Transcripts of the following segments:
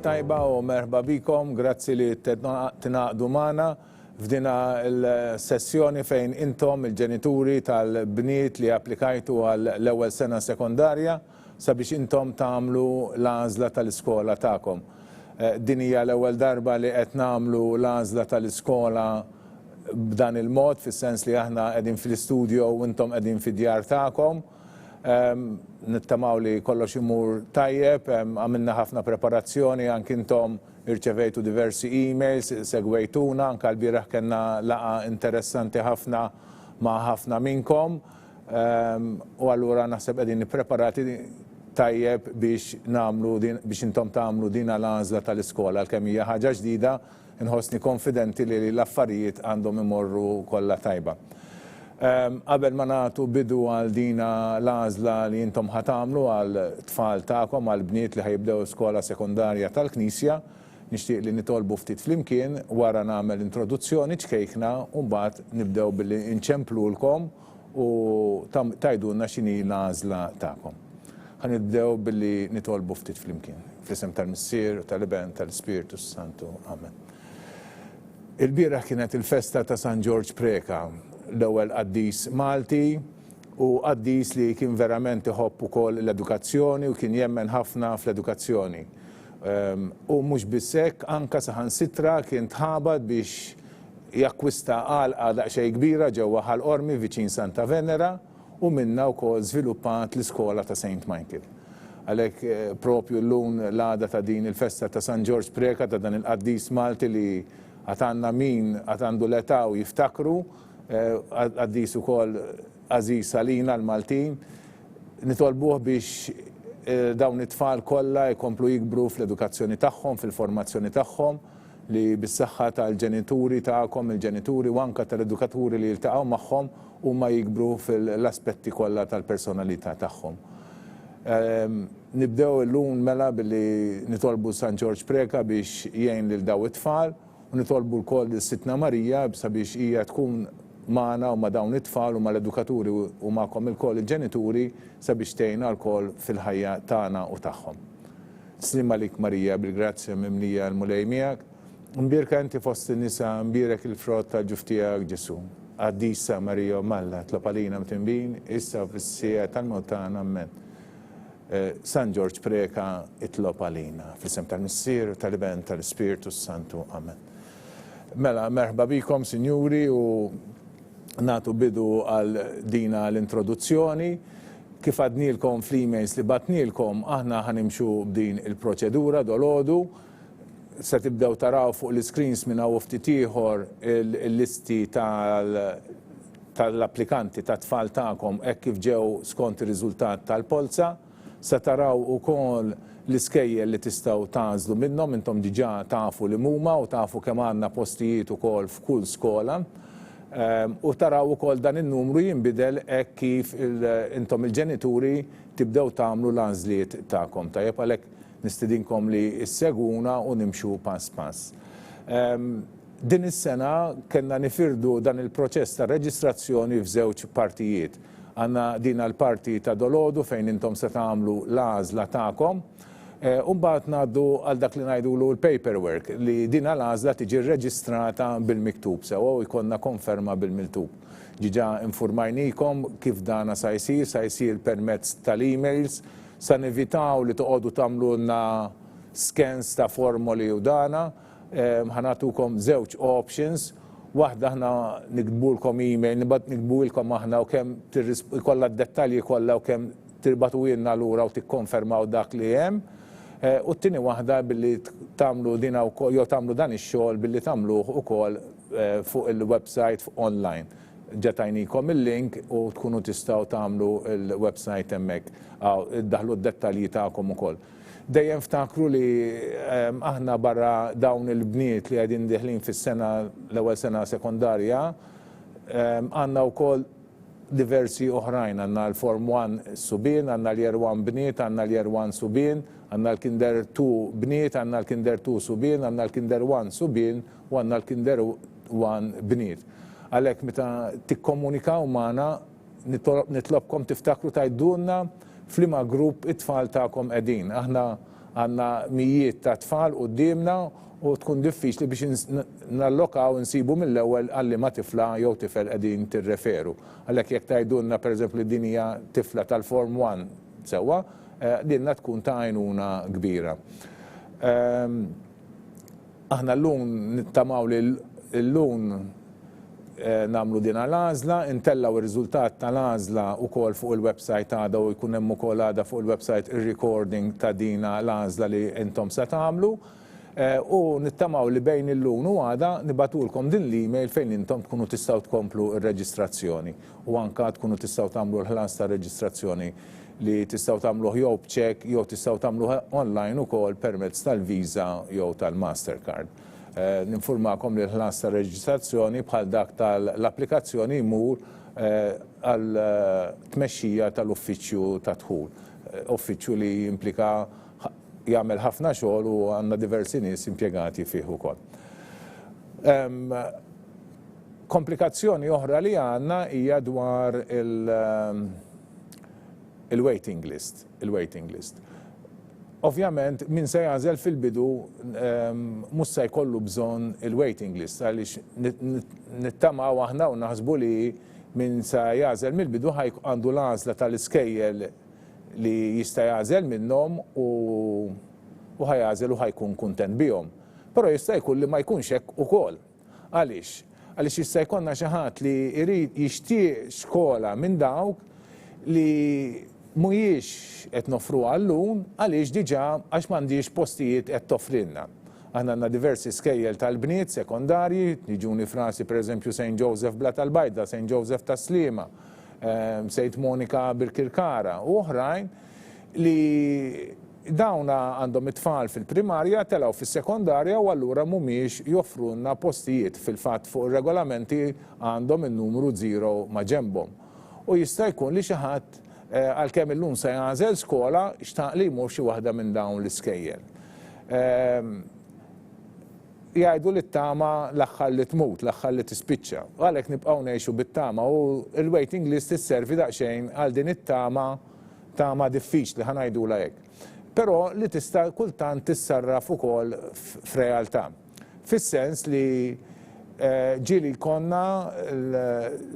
tajba u merħba bikom, grazzi li tinaqdu magħna f'dina l-sessjoni fejn intom il-ġenituri tal-bniet li applikajtu għal l-ewwel sena sekondarja sabiex intom tagħmlu l-għażla tal-iskola tagħkom. Din hija l-ewwel darba li qed nagħmlu l-għażla tal-iskola b'dan il-mod, fis-sens li aħna qegħdin fl-istudio u intom qegħdin fid-djar tagħkom. Nittamaw li kollox imur tajjeb, għamilna ħafna preparazzjoni, anke intom irċevejtu diversi emails, segwejtuna, anke l-bieraħ kellna laqa interessanti ħafna ma' ħafna minnkom, u allura naħseb qegħdin nippreparati tajjeb biex intom tagħmlu din l-għażla tal-iskola għalkemm hija ħaġa ġdida, inħossni konfidenti li l-affarijiet għandhom imorru kollha tajba. Qabel ma nagħtu bidu għal dina l-għażla li intom ħatamlu għal tfal tagħkom għal bniet li ħajibdew skola sekondarja tal-Knisja, nixtieq li nitolbu ftit flimkien wara nagħmel introduzzjoni ċkejkna u mbagħad nibdew billi nċemplulkom u tajdulna x'inhi l-għażla tagħkom. Ħanibdew billi nitolbu ftit flimkien. Fl-isem tal-Missier u tal-Iben tal-Ispiritu Santu. Amen. Il-bieraħ kienet il-festa ta' San George Preka, l-ewwel qaddis Malti u qaddis li kien verament iħobb ukoll l-edukazzjoni u kien jemmen ħafna fl-edukazzjoni. U mhux biss hekk, anke saħansitra kien tħabad biex jakkwista għalqa daqsxejn kbira ġewwa Ħal-Qormi viċin Santa Venera u minnha wkoll żviluppat l-iskola ta' St. Michael. Għalhekk propju llum l-għada ta' din il-festa ta' San George Preka ta' dan il-qaddis Malti li għatanna min għatandu l-età u jiftakru, għaddis ukoll għażiż għalina l-Maltin, nitolbuh biex dawn it-tfal kollha jkomplu jikbru fl-edukazzjoni tagħhom, fil-formazzjoni tagħhom, li bis-saħħa tal-ġenituri tagħkom, il-ġenituri u anke tal-edukaturi li jiltaqgħu magħhom huma jikbru fil-aspetti kollha tal-personalità tagħhom. Nibdew illum mela billi nitolbu San George Preka biex jgħin lil daw it-tfal u nitolbu l-koll is-Sitna Marija sabiex hija tkun magħna u ma' dawn it-tfal u mal-edukaturi u magħkom il-koll il-ġenituri sabiex tgħinna l-koll fil-ħajja tagħna u tagħhom. Slim għalik Marija bil-grazzja mimlija l-mulej miegħek, mbierka inti fost in-nisa mbierek il-frott tal-ġuf tiegħek Ġesu. Qaddisa Marija Malla tlob għalina mtinbin, issa fis-sija tal-mewt tagħna amen. San George Preka itlob għalina, fl-isem tal-Missier tal-Iben tal-Ispiritu Santu amen. Mela, merħba bikom, sinjuri, u nagħtu bidu għal dina l-introduzzjoni. Kif għadnilkom fl-emails li batnilkom, aħna ħanimxu b'din il-proċedura dolodu. Se tibdew taraw fuq l-screens minn hawn ftit ieħor il-listi tal-applikanti tat-tfal tagħkom hekk kif ġew skont ir-riżultat tal-polza. Se taraw ukoll l-iskejjel li tistgħu tagħżlu minnhom, intom diġà tafu li huma u tafu kemm għandna postijiet ukoll f'kull skola. U taraw ukoll dan in-numru jinbidel hekk kif intom il-ġenituri tibdew tagħmlu l-għażliet tagħkom. Tajjeb għalhekk nistidinkom li isseguna u nimxu pass pass. Din is-sena kellna nifirdu dan il-proċess ta' reġistrazzjoni f'żewġ partijiet. Għandna din l-parti ta' dolodu fejn intom se tagħmlu l-għażla tagħkom. U mbagħad ngħaddu għal dak li ngħidulu l-paperwork li din l-għażla tiġi rreġistrata bil-miktub sewwa u jkollna konferma bil-miktub. Ġiġa infurmajnikom kif dana sa jsir permezz tal-emails, sa nevitaw li toqgħodu tagħmlulna scans ta' formoli u dana, ħanatukom żewġ options. Waħda aħna nikdbulkom email, nibgħat nikdbulkom aħna u kemm ikollha d-dettalji kollha u kemm tirbatu lna lura u tikkonfermaw dak li hemm. U t-tieni waħda billi tagħmlu dina wkoll jew tagħmlu dan ix-xogħol billi tagħmluh ukoll fuq il-website online. Ġetajnikom il-link u tkunu tistgħu tagħmlu il-website hemmhekk iddaħħlu d-dettalji tagħkom ukoll. Dejjem ftakru li aħna barra dawn il-bniet li qegħdin dieħlin fis-sena l-ewwel sena sekondarja għandna wkoll diversi oħrajn, għandna l-Form 1 subien, għandna l-Year 1 bniet, għandna l-Year 1 subien, għandna l-Kinder 2 bniet, għandna l-Kinder 2 subien, għandna l-Kinder 1 subien u għandna l-Kinder 1 bniet. Għalhekk meta tikkomunikaw magħna nitlobkom tiftakru tgħidulna f'liema grupp it-tfal tagħkom qegħdin. Aħna għandna mijiet ta' tfal qudiemna u tkun diffiċli biex nallokaw nsibu mill-ewwel għalli ma tifla jew tifel qegħdin tirreferu. Għalhekk jekk tgħidulna pereżempju li din hija tifla tal-Form 1 sewwa, dinna tkun ta' għajnuna kbira. Aħna llum nittamaw li llum nagħmlu din għall-għażla, intellaw ir-riżultat tal-għażla wkoll fuq il-website għada u jkun hemm ukoll għada fuq il-website ir-recording ta' din l-għażla li intom se tagħmlu. U nittamaw li bejn il-lum u għada nibatulkom din l-email fejn intom tkunu tistaw tkomplu il-reġistrazzjoni u anka tkunu tistaw tamlu l-ħlas ta' reġistrazzjoni li tistaw tamlu jew b'ċek jew tistaw tamlu online ukoll permezz tal-Visa jew tal-Mastercard. Ninformakom li l-ħlas ta' reġistrazzjoni bħal dak tal-applikazzjoni jmur għal tmexxija tal-uffiċċju ta' dħul. Uffiċċju li implika jagħmel ħafna xogħol u għandna diversi nies impjegati fih ukoll. Komplikazzjoni oħra li għandna hija dwar il-waiting list. Ovvjament min se jagħżel fil-bidu mhux se jkollu bżonn il-waiting list għaliex nittamaw aħna u naħsbu li min se jagħżel mill-bidu għandu l-għażla tal-iskejjel li jista' jagħżel minnhom u ħajagħżel u ħajkun kuntent bihom. Però jista' jkun li ma jkunx hekk ukoll. Għaliex? Għaliex jista' jkollna xi ħadd li jrid jixtieq xkola minn dawk li mhijiex qed nofruha llum għaliex diġà għax m'għandix postijiet qed toffrilna. Aħna għandna diversi skejjel tal-bniet sekondarji, jiġuni frasi pereżempju St. Joseph Bla tal-Bajda, St. Joseph ta' Sliema, St. Monica bil-Kirkara u oħrajn li dawna għandhom it-tfal fil-primarja telgħu fis-sekondarja u allura mhumiex joffrulna postijiet fil-fatt fuq ir-regolamenti għandhom in-numru 0 ma' ġenbhom. U jista' jkun li xi ħadd għalkemm illum se jagħżel skola xtaq li jmur xi waħda minn dawn l-iskejjel. Jgħidu li t-tama l-aħħar li tmut, l-aħħar li tispiċċa. Għalhekk nibqgħu ngħixu bit-tama u l-waiting list isservi daqsxejn għal din it-tama diffiċli ħanajdula hekk. Però li tista' kultant tissarraf ukoll f'realtà. Fis-sens li ġieli jkollna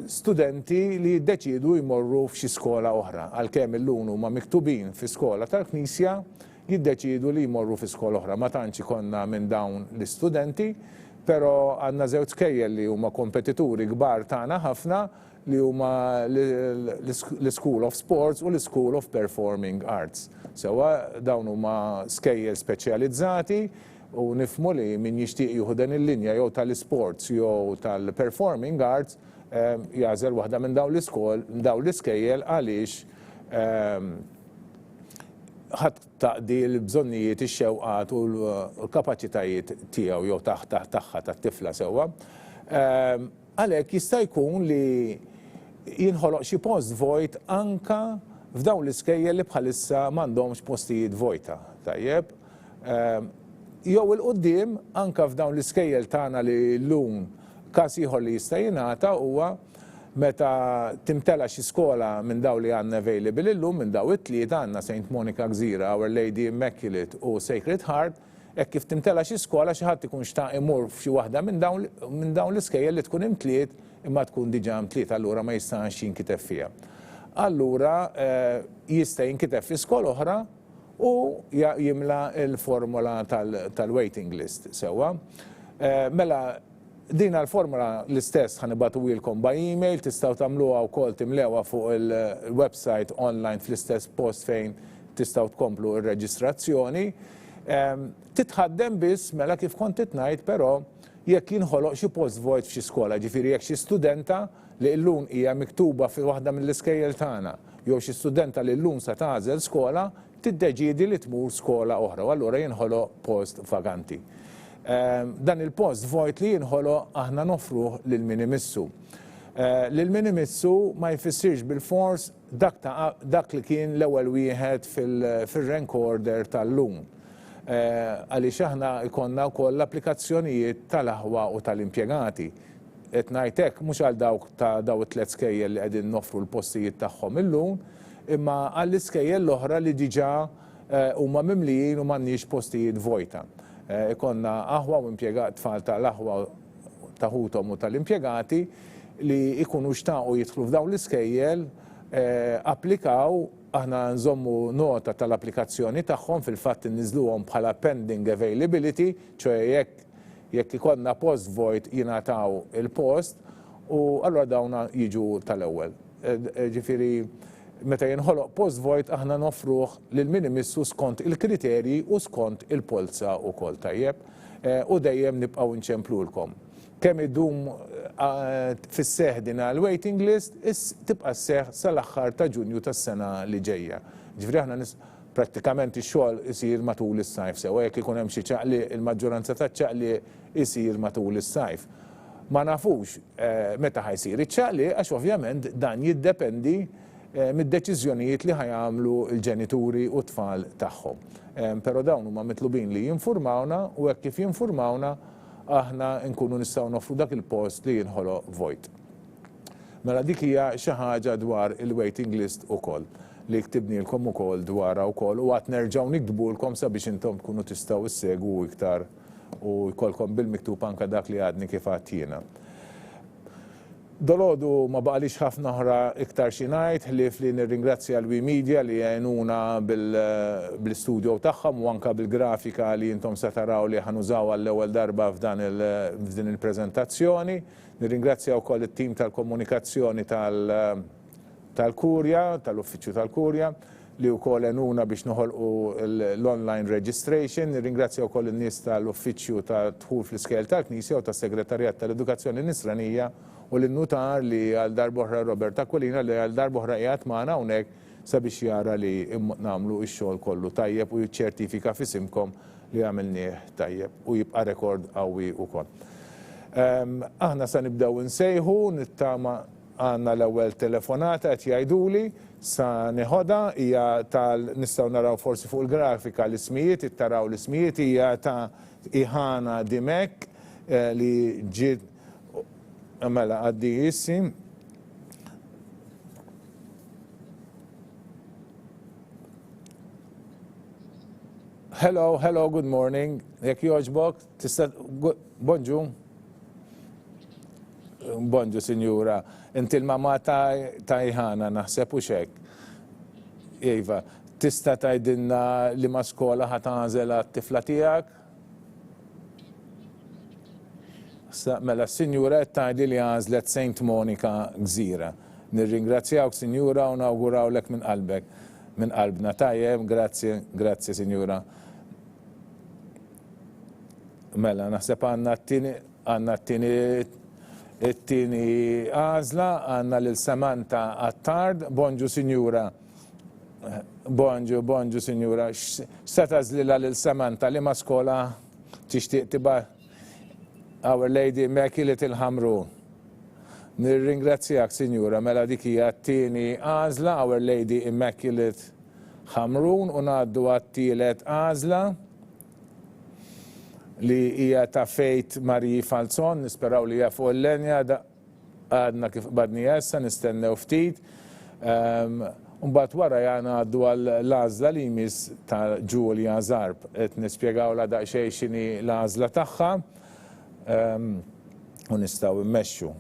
studenti li jiddeċiedu jmorru f'xi skola oħra għalkemm illum huma miktubin fi skola tal-Knisja jiddeċiedu li jmorru fi skola oħra. Ma tantx ikollna minn dawn l-istudenti, però għandna żewġ skejjel li huma kompetituri kbar tagħna ħafna li huma l-School of Sports u l-School of Performing Arts. Sewa dawn huma skejjel speċjalizzati u nifhmu li min jixtieq jieħu din il-linja jew tal-sports jew tal-performing arts jagħżel waħda minn dawn l-iskejjel għaliex ħadd taqdi l-bżonnijiet ix-xewqat u l-kapaċitajiet tiegħu jew tagħha tat-tifla sewwa. Għalhekk jista' jkun li jinħoloq xi post vojt anka f'dawn l-iskejjel li bħalissa m'għandhomx postijiet vojta. Tajjeb. Jew il-qudiem anka f'dawn l-iskejjel tagħna li llum każ ieħor li jista' jingħata huwa meta timtela xi skola minn daw li għandna available illum minn daw it-tlieta għandna St. Monica Gżira, Our Lady Immaculate u Sacred Heart, hekk kif timtela xi skola xi ħadd ikun xtaq imur f'xi waħda minn dawn l-iskejjel li tkun imtliet imma tkun diġà imtliet allura ma jistax jinkiteb fiha. Allura jista' jinkiteb fi skola oħra u jimla l-formola tal-waiting list sewwa. Mela din l-formula l-istess ħanibatu ilkom by email, tistgħu tagħmluha wkoll timlewha fuq il-website online fl-istess post fejn tistgħu tkomplu r-reġistrazzjoni. Titħaddem biss mela kif kont ngħid però jekk jinħoloq xi post void f'xi skola, ġifieri jekk xi studenta li llum hija miktuba fi waħda mill-iskejjel tagħna jew xi studenta li llum se tagħżel skola tiddeċiedi li tmur skola oħra u allura jinħoloq post vaganti. Dan il-post void li jinħoloq aħna nofruh lil min imissu. Lil min imissu ma jfissirx bil-fors dak li kien l-ewwel wieħed fil-rank order tal-lum. Għaliex aħna jkollna wkoll l-applikazzjonijiet tal-aħwa u tal-impjegati. Qed ngħid hekk mhux għal dawk ta' daw it-tliet skejjel li qegħdin nofru l-postijiet tagħhom illum, imma għall-iskejjel l-oħra li diġà huma mimlijin u m'għandniex postijiet vojta. Ikonna aħwa u impjegat tfal tal-aħwa taħutom u tal-impjegati li ikunu xtaqu jidħlu f'dawn l-iskejjel, applikaw, aħna nżommu nota tal-applikazzjoni tagħhom fil-fatt inniżluhom bħala pending availability, ċoe jekk ikonna post void jingħataw il-post u allura dawna jiġu tal-ewwel. Ġifieri meta jinħoloq post void aħna nofruh lil min imissu skont il-kriterji u skont il-polza wkoll tajjeb u dejjem nibqgħu nċemplulkom. Kemm idum fis-seħħ din l-waiting list tibqa' sseħħ sal-aħħar ta' Ġunju tas-sena li ġejja. Ġifieri aħna prattikament ix-xogħol isir matul is-sajf sew jekk ikun hemm xi ċaqli il-maġġoranza taċ-ċaqli isir matul is-sajf. Ma nafux meta ħajsir iċ-ċaqli għax ovvjament dan jiddependi mid-deċiżjonijiet li ħajamlu l-ġenituri u t-tfal tagħhom. Però dawn huma mitlubin li jinfurmawna u hekk kif jinfurmawna aħna nkunu nistgħu nofru dak il-post li jinħoloq void. Mela dik hija xi ħaġa dwar il-waiting list ukoll li ktibnilkom ukoll dwarha wkoll u qatt nerġgħu nikdbulkom sabiex intom tkunu tistgħu issegwu iktar u jkollkom bil-miktub anke dak li għadni kif għadt jiena. Dolodu ma baqalix ħafna oħra iktar xi ngħid ħlief li nirringrazzja l-WeMedia li jgħinuna bil-studio tagħhom u anke bil-grafika li intom se taraw li ħanużaw għall-ewwel darba f'din il-preżentazzjoni. Nirringrazzja wkoll it-tim tal-komunikazzjoni tal-Kurja, tal-Uffiċċju tal-Kurja li wkoll għenuna biex noħolqu l-online registration. Nirringrazzja wkoll in-nies tal-Uffiċċju tat-Dħul fl-Iskejjel tal-Knisja u tas-Segretarjat tal-Edukazzjoni Nisranija u l-nutar li għal darbohra Robert Aquilina li għal darbohra qiegħed magħna hawnhekk sabiex jara li nagħmlu x-xogħol kollu tajjeb u jiċċertifika f'isimkom li għamilnieh tajjeb u jibqa' rekord qawwi wkoll. Aħna sa nibdew insejħu nittama għandna l-ewwel telefonata qed jgħiduli sa nieħodha hija nistgħu naraw forsi fuq il-grafika l-ismijiet, ittaraw l-ismijiet hija ta' Ihana Dimek li ġiet mela għaddi jissi. Hello, good morning. Jekk jogħġbok, tista' bonġu. Bonġu, sinjura. Inti l-mama ta' Ihana naħseb u xek. Iva, tista' tgħidilna li ma skola ħatanżel għat-tifla tiegħek? Mela, s-sinjura tgħidli li għażlet St. Monica Gżira. Nirringrazzjawk, sinjura, u nawgurawlek minn qalbek. Minn qalbna tajjeb, grazzi, sinjura. Mela, naħseb għandna t-tieni għażla, għandna lil Samantha Attard. Bonġu, sinjura. Bonġu, sinjura. Se tgħażlilha lil Samantha li ma skola tixtieq tibgħat Our Lady Immaculate il-Ħamrun. Nirringrazzjak, sinjura, mela dik hija t-tieni għażla Our Lady Immaculate Ħamrun u ngħaddu għat-tielet għażla li hija ta' Fejt Marji Falzon, nisperaw li hija fuq il-lenja għadna kif badni issa nistennew ftit. Mbagħad wara jana għaddu għall-għażla li jmiss ta' Julia Zarb qed nispjegawla daqsxejn x'inhi l-għażla tagħha. U nistgħu immexxu.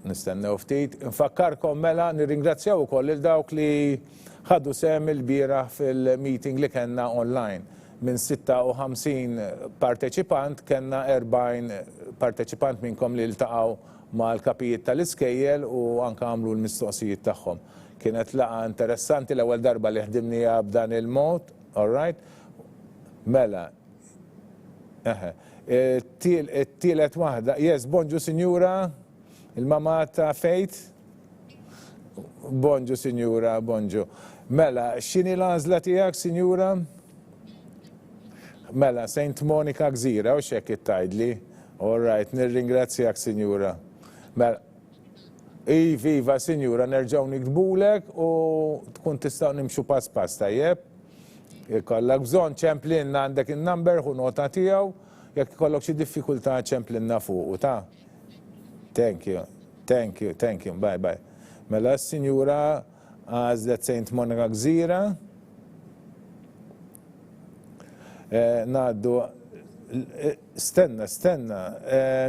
Nistennew ftit. Infakkarkom mela nirringrazzjaw ukoll lil dawk li ħadu sehem il-bieraħ fil-meeting li kellna online. Minn 56 parteċipant kellna 40 parteċipant minnkom li ltaqgħu mal-kapijiet tal-iskejjel u anke għamlu l-mistoqsijiet tagħhom. Kienet laqgħa interessanti l-ewwel darba li ħdimnija b'dan il-mod, all right? Mela. Tielet waħda, yes, bonġu, sinjura, il-mama ta' Fejt. Bonġu, sinjura, bonġu. Mela, x'inhi l-għażla tiegħek, sinjura? Mela, St. Monica Gżira, u x'hekk tgħidli. All right, nirringrazzjak, sinjura. Mela, iva, sinjura, nerġgħu nikdbulek u tkun tistgħu nimxu pass tajjeb. Ikollok bżonn ċemplinna għandek in-number u nota tiegħu. Jekk ikollok xi diffikultà ċemplinna fuq, ta'? Thank you, bye. Mela s-sinjura għażlet St. Monica Gżira. Naddu, stenna,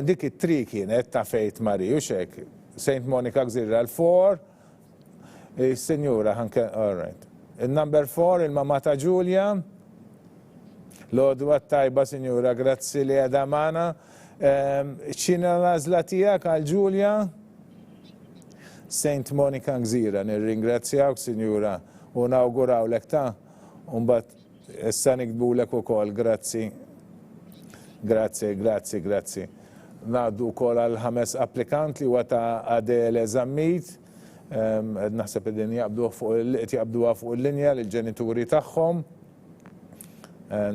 dik it-tri kienet ta' Faith Marie, u xek, St. Monica Gżira l-4, Sinjura, all right. Il-number 4, il-mama ta' Giulia, l-odwa tajba, Sinjura, grazzi li għada mana. ċina l-għazla tijak għal Giulia? St. Monica Gżira, nirringrazzjawk, Sinjura, u nawguraw lek ta' un-bat issa nikbulek u kol, grazzi. Grazzi. Naddu kol għal 5 applikant li wata Adele Zammit, naħseb id-din jabduwa fuq il-linja l-ġenituri tagħhom.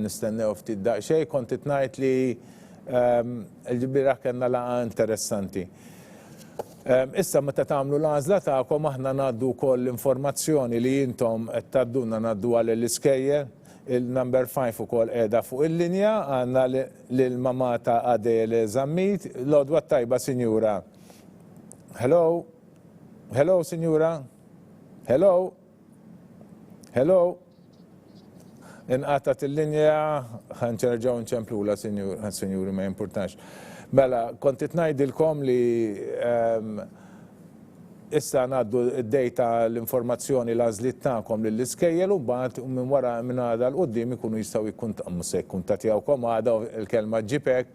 Nistennew ftit daqsxejn, kont ngħid li l-ġbira kellna laqa interessanti. Issa meta tagħmlu l-għażla tagħkom aħna ngħaddu wkoll l-informazzjoni li intom qed tadduna ngħaddu għal l-iskejjer. Il-number 5 ukoll qiegħda fuq il-linja, għandna lill-mama ta' Adele Zammit, l-odwa tajba, Sinjura. Hello, Sinjura. Hello. Inqatat il-linja, ħanċerġaw nċemplula, Sinjuri, ma importanx. Mela, kontit ngħidilkom li issa ngħaddu id-dejta l-informazzjoni l-għażliet tagħkom lill-iskejjel u mbagħad minn wara minn għada l-qudiem ikunu jistgħu jikkuntattjawkom għada l-kelma ġipek.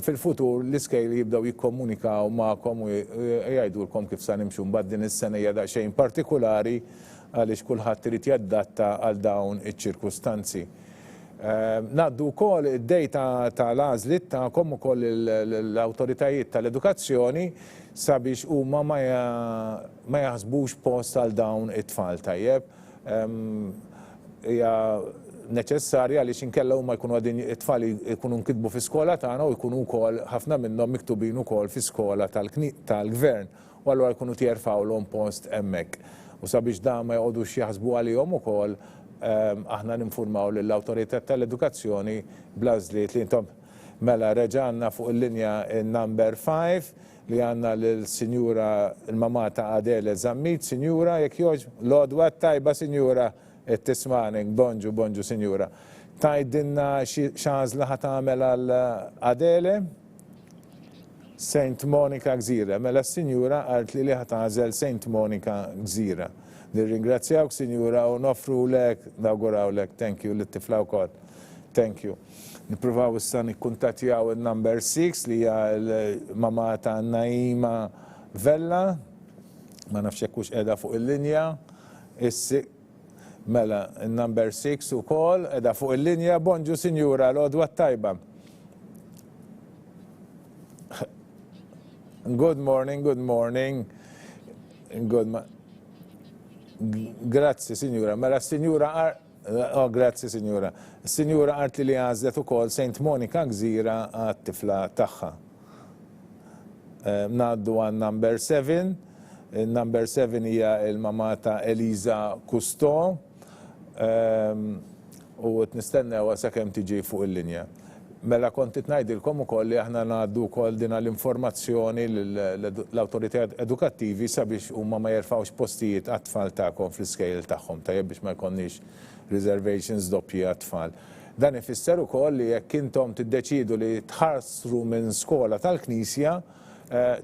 Fil-futur l-iskejjel jibdew jikkomunikaw magħkom u jgħidulkom kif sa nimxu mbagħad din is-sena hija daqsxejn partikulari għaliex kulħadd irid jadatta għal dawn iċ-ċirkustanzi. Ngħaddu wkoll id-dejta tal-għażliet tagħkom ukoll l-awtoritajiet tal-edukazzjoni sabiex huma ma jaħsbux post għal dawn it-tfal tajjeb. Hija neċessarja għaliex inkella huma jkunu għadin it-tfal jkunu nkitbu fi skola tagħna u jkunu wkoll ħafna minnhom miktubin ukoll fi skola tal-gvern u allura jkunu tjerfawlhom post hemmhekk. U sabiex dan ma jqogħdux jaħsbu għalihom ukoll aħna ninfurmaw lill-awtoritet tal-edukazzjoni bl-għażliet li intom mela reġgħanna fuq il-linja number 5 li għandna lill-Sinjura il-mama ta' Adele Zammit. Sinjura, jekk jogħġ l-għodwa tajba, Sinjura, qed tismanek, bonġu, Sinjura. Tgħidilna x'għażla ħad tagħmel għal Adele? St. Monica Gżira. Mela s-Sinjura qalt li ħad tagħżel St. Monica Gżira. Nirringrazzjawk, Sinjura, u nofru lek, nawguraw lek, thank you, l-tifla wkoll. Thank you. Nippruvaw issa nikkuntattjaw il-number 6 li hija l-mama ta' Naima Vella, ma nafx hekk hux qiegħda fuq il-linja. Mela, il-number 6 ukoll qiegħda fuq il-linja. Bonġu, Sinjura, l-għodwa tajba. Good morning. Grazzi, Sinjura. Mela, Sinjura, grazzi, Sinjura. Sinjura qalt li għażlet ukoll St. Monica Gżira għat-tifla tagħha. Ngħaddu għan number 7. Il-number 7 hija l-mama ta' Eliza Kusto u nistennew sakemm tiġi fuq il-linja. Mela kont ngħidilkom ukoll li aħna ngħaddu wkoll din l-informazzjoni l-awtoritajiet edukattivi sabiex huma ma jerfgħux postijiet għat-tfal tagħkom fl-iskejjel tagħhom tajjeb biex ma jkollniex reservations doppji għat-tfal. Dan ifisser ukoll li jekk intom tiddeċidu li tħassru minn skola tal-Knisja,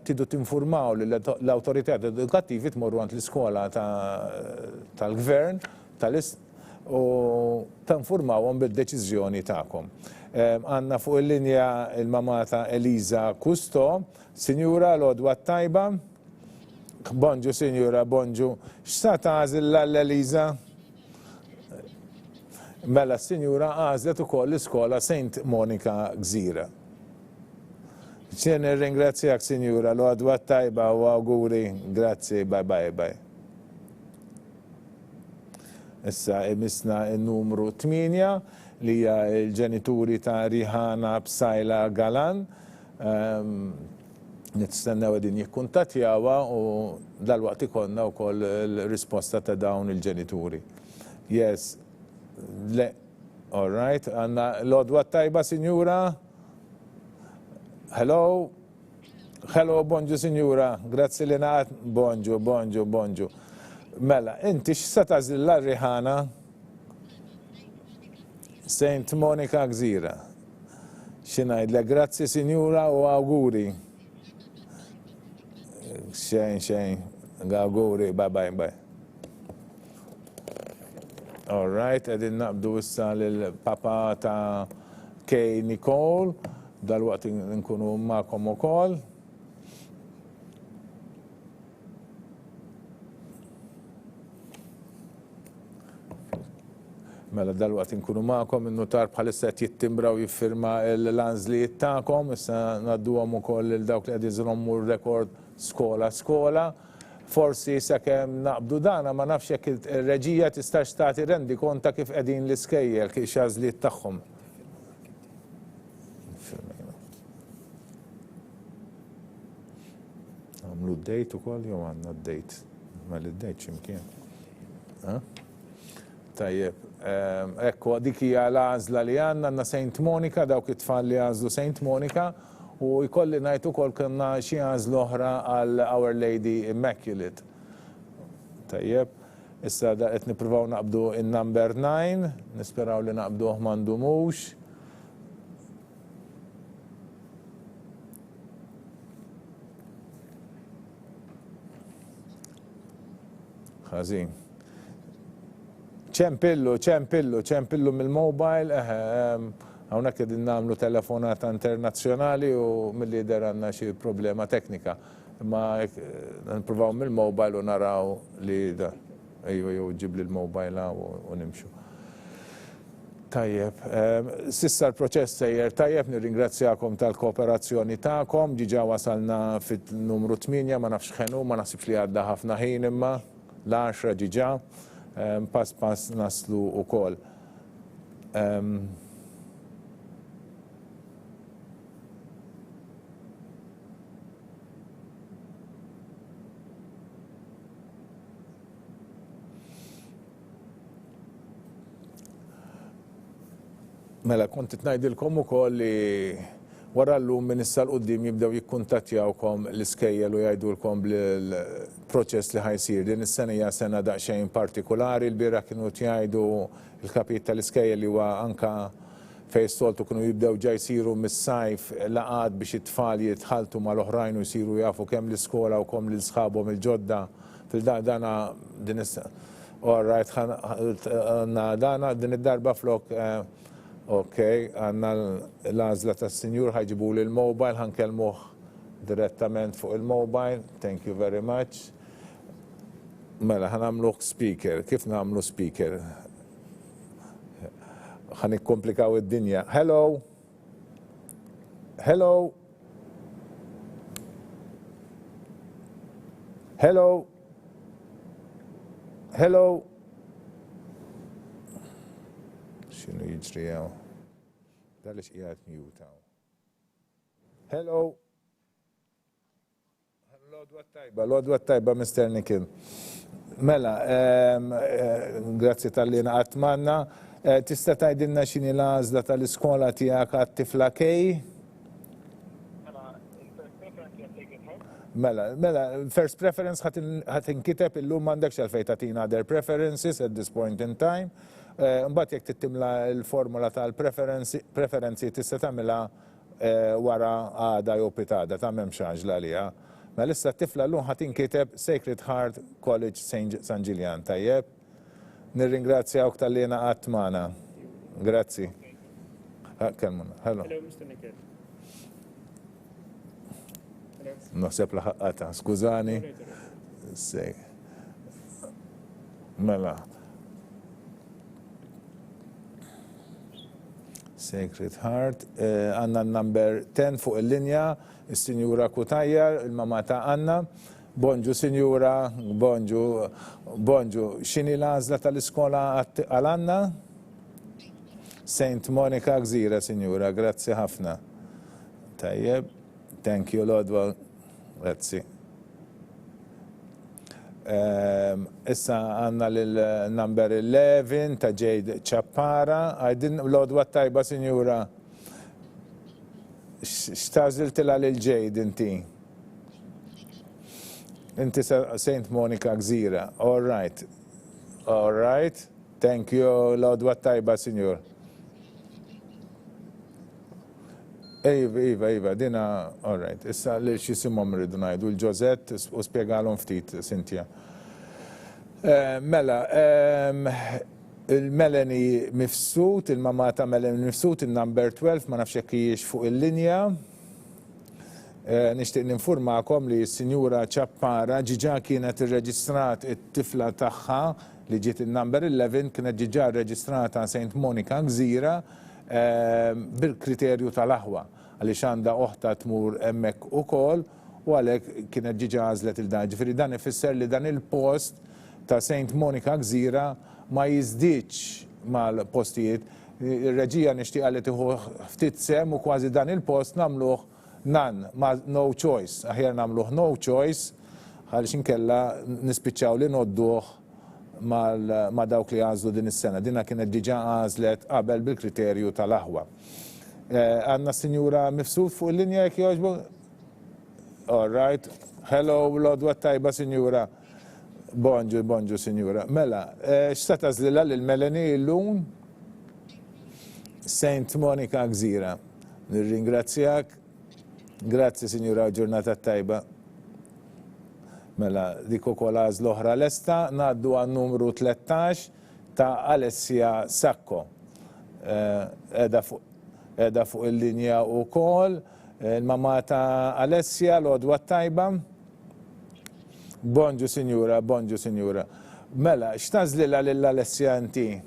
tidu tinfurmaw li l-awtoritajiet edukattivi tmorru għand l-iskola tal-gvern u tinfurmawhom bid-deċiżjoni tagħkom. Għandna fuq il-linja il-mama ta' Eliza Kusto. Sinjura, l-għodwa tajba. Bonġu, Sinjura, bonġu. X'sa tagħżel l-Eliza? Mela s-Sinjura għażlet ukoll l-iskola St. Monica Gżira. Nirringrazzjak, Sinjura, l-għodwa tajba u auguri. Grazzi, bye. Issa imisna il-numru 8 li hija l-ġenituri ta' Rihanna Bsajla Galan. Nistennew din jikkuntattjawha u dalwaqt ikollna wkoll il-risposta ta' dawn il-ġenituri. Yes, le, all right, għandna l-għodwa tajba, Sinjura. Hello, bonġu, Sinjura, grazzi li naqat, bonġu. Mela, inti x'sa tagħżilha Rihanna? Saint Monica Gżira. Xinajdlek, grazzi Sinjura u auguri. Xejn, auguri, bye. All right, għedin naqbdu issa l-papa ta' Kay Nicole, dal-waqt nkunu ma'kom ukoll. Mela dal-waqt nkunu ma'kom, il-notar bħalissa jittimbra u jiffirma l-lanżlijiet ta'kom, issa nadduhom ukoll il-dawk li qed iżommu r-rekord skola. Forsi sakemm naqbdu dana ma nafx jekk ir-reġija tistax tagħti rendi konta kif qegħdin l-iskejjel kif għażliet tagħhom. Għamlu d-dejt ukoll jew għandna d-dejt? Mela d-dejt x'imkien. Tajjeb, ekku dik hija l-għażla li għandna Saint Monica, dawk it-tfal li għażlu Saint Monica, u jkolli ngħid ukoll kellna xi għażla oħra għal Our Lady Immaculate. Tajjeb, issa qed nippruvaw naqbdu in-number 9, nisperaw li naqbduh ma ndumux. Ħażin. ċempillu mill-mobile, hawnhekk qegħdin nagħmlu telefonata internazzjonali u mill-lider għandna xi problema teknika. Imma nippruvaw mill-mobile u naraw li da. Jew ġib li l-mobile u nimxu. Tajjeb, sissa l-proċess sejjer tajjeb, nirringrazzjakom tal-kooperazzjoni tagħkom, ġiġa wasalna fit-numru 8, ma nafx ħenu, ma naħsibx li għadda ħafna ħin imma l-10 ġiġa. Pass naslu ukoll. Mela, kont ngħidilkom ukoll li wara llum minn issa l-qudiem jibdew jikkuntattjawkom l-iskejjel u jgħidulkom l-proċess li ħajsir. Din is-sena hija sena daqsxejn partikolari, l-bieraħ kienu jgħidu l-kapit tal-iskejjel li huwa anka fejn soltu kienu jibdew ġa jsiru mis-sajf laqgħat biex it-tfal jitħaltu mal-oħrajn u jsiru jafu kemm l-iskola u kemm l-isħabhom il-ġodda fil-dana din is-sena. All right, dana din id-darba flok ok, għanna l-għazla ta' s-senjur ħajġibu li l-mobile, ħankelmuħ direttament fuq il-mobile. Thank you very much. Mela, ħanamluħ speaker. Kif namlu speaker? Ħan ikkomplikaw id-dinja. Hello? Hello? Hello? Hello? Xinu jiġri għaw? Dalix qiegħed mute għaw. Hello? L-għodwa tajba, Mr. Nikin. Mela, grazzi tal-li naqatmanna. Tista' tgħidilna x'inhi l-għażla tal-iskola tiegħek għat-tifla Kej? Mela, first preference ħat inkiteb illum m'għandekx għalfejn tagħtina other preferences at this point in time. Mbagħad jekk tittimla l-formula tal-preferenzi tista' tagħmilha wara għada jew pitada ta' m'hemmx għaġla għaliha. Mela issa t-tifla llum ħadd inkiteb Sacred Heart College San Ġiljan, tajjeb. Nirringrazzjawk tal-li ngħaqadt magħna. Grazzi. Kelmuna. Hello. Hello, Mr. Nikhil. Naħseb laħaqata, skużani. Mela. Sacred Heart. Għanna number 10 fuq il-linja, il-Sinjura Kutajjar, il-mama ta' Anna. Bonġu, Sinjura, bonġu. X'inhi l-għażla tal-iskola għal-Anna? Saint Monica Gżira, Sinjura, grazzi ħafna. Tajjeb, thank you, Lodwa. Grazzi. Issa għanna l-number 11 ta' Jade Ċappara. Għajdin Lodwa tajba, Sinjura. X'tażiltila lil Jade inti? Inti Saint Monica Gżira. All right. Thank you, Lodwa tajba, Sinjur. Iva, dina, all right. Issa li xisimhom rridu ngħidu l-Ġozett u spjegalhom ftit, Cynthia. Mela, il-Melanie Mifsud, il-mama ta' Melanie Mifsud, il-number 12, ma nafx jekk hijiex fuq il-linja. Nixtieq ninformakom li s-Sinjura Ċappara ġiġa kienet irreġistrat it-tifla tagħha li ġiet il-number 11 kienet ġiġa rreġistrata St. Monica Gżira bil-kriterju tal-aħwa għaliex għandha oħta tmur hemmhekk ukoll u għalhekk kienet ġiġa għażlet il-dan. Ġifieri dan ifisser li dan il-post ta' St. Monica Gżira ma jiżdiedx mal-postijiet. Ir-reġija nixtieq li tieħu ftit sem u kważi dan il-post nagħmluh no choice. Aħjar nagħmluh no choice għaliex inkella nispiċċaw li nodduh ma dawk li għażlu din is-sena. Dinha kienet diġà għażlet qabel bil-kriterju tal-aħwa. Għandna Sinjura Mifsud fuq il-linja jekk jogħġbok? All right. Hello, l-odwa tajba, Sinjura. Bonġu, Sinjura. Mela, x'sa tażlilha lil Melanie illum? St. Monica Gżira. Nirringrazzjak. Grazzi, Sinjura, ġurnata tajba. Mela, dik ukoll għażla oħra lesta, ngħaddu għan numru 13 ta' Alessia Sacco. Qiegħda fuq il-linja wkoll, il-mama ta' Alessia, l-għodwa tajba. Bonġu, Sinjura. Mela, x'tażlilha lil Alessia inti?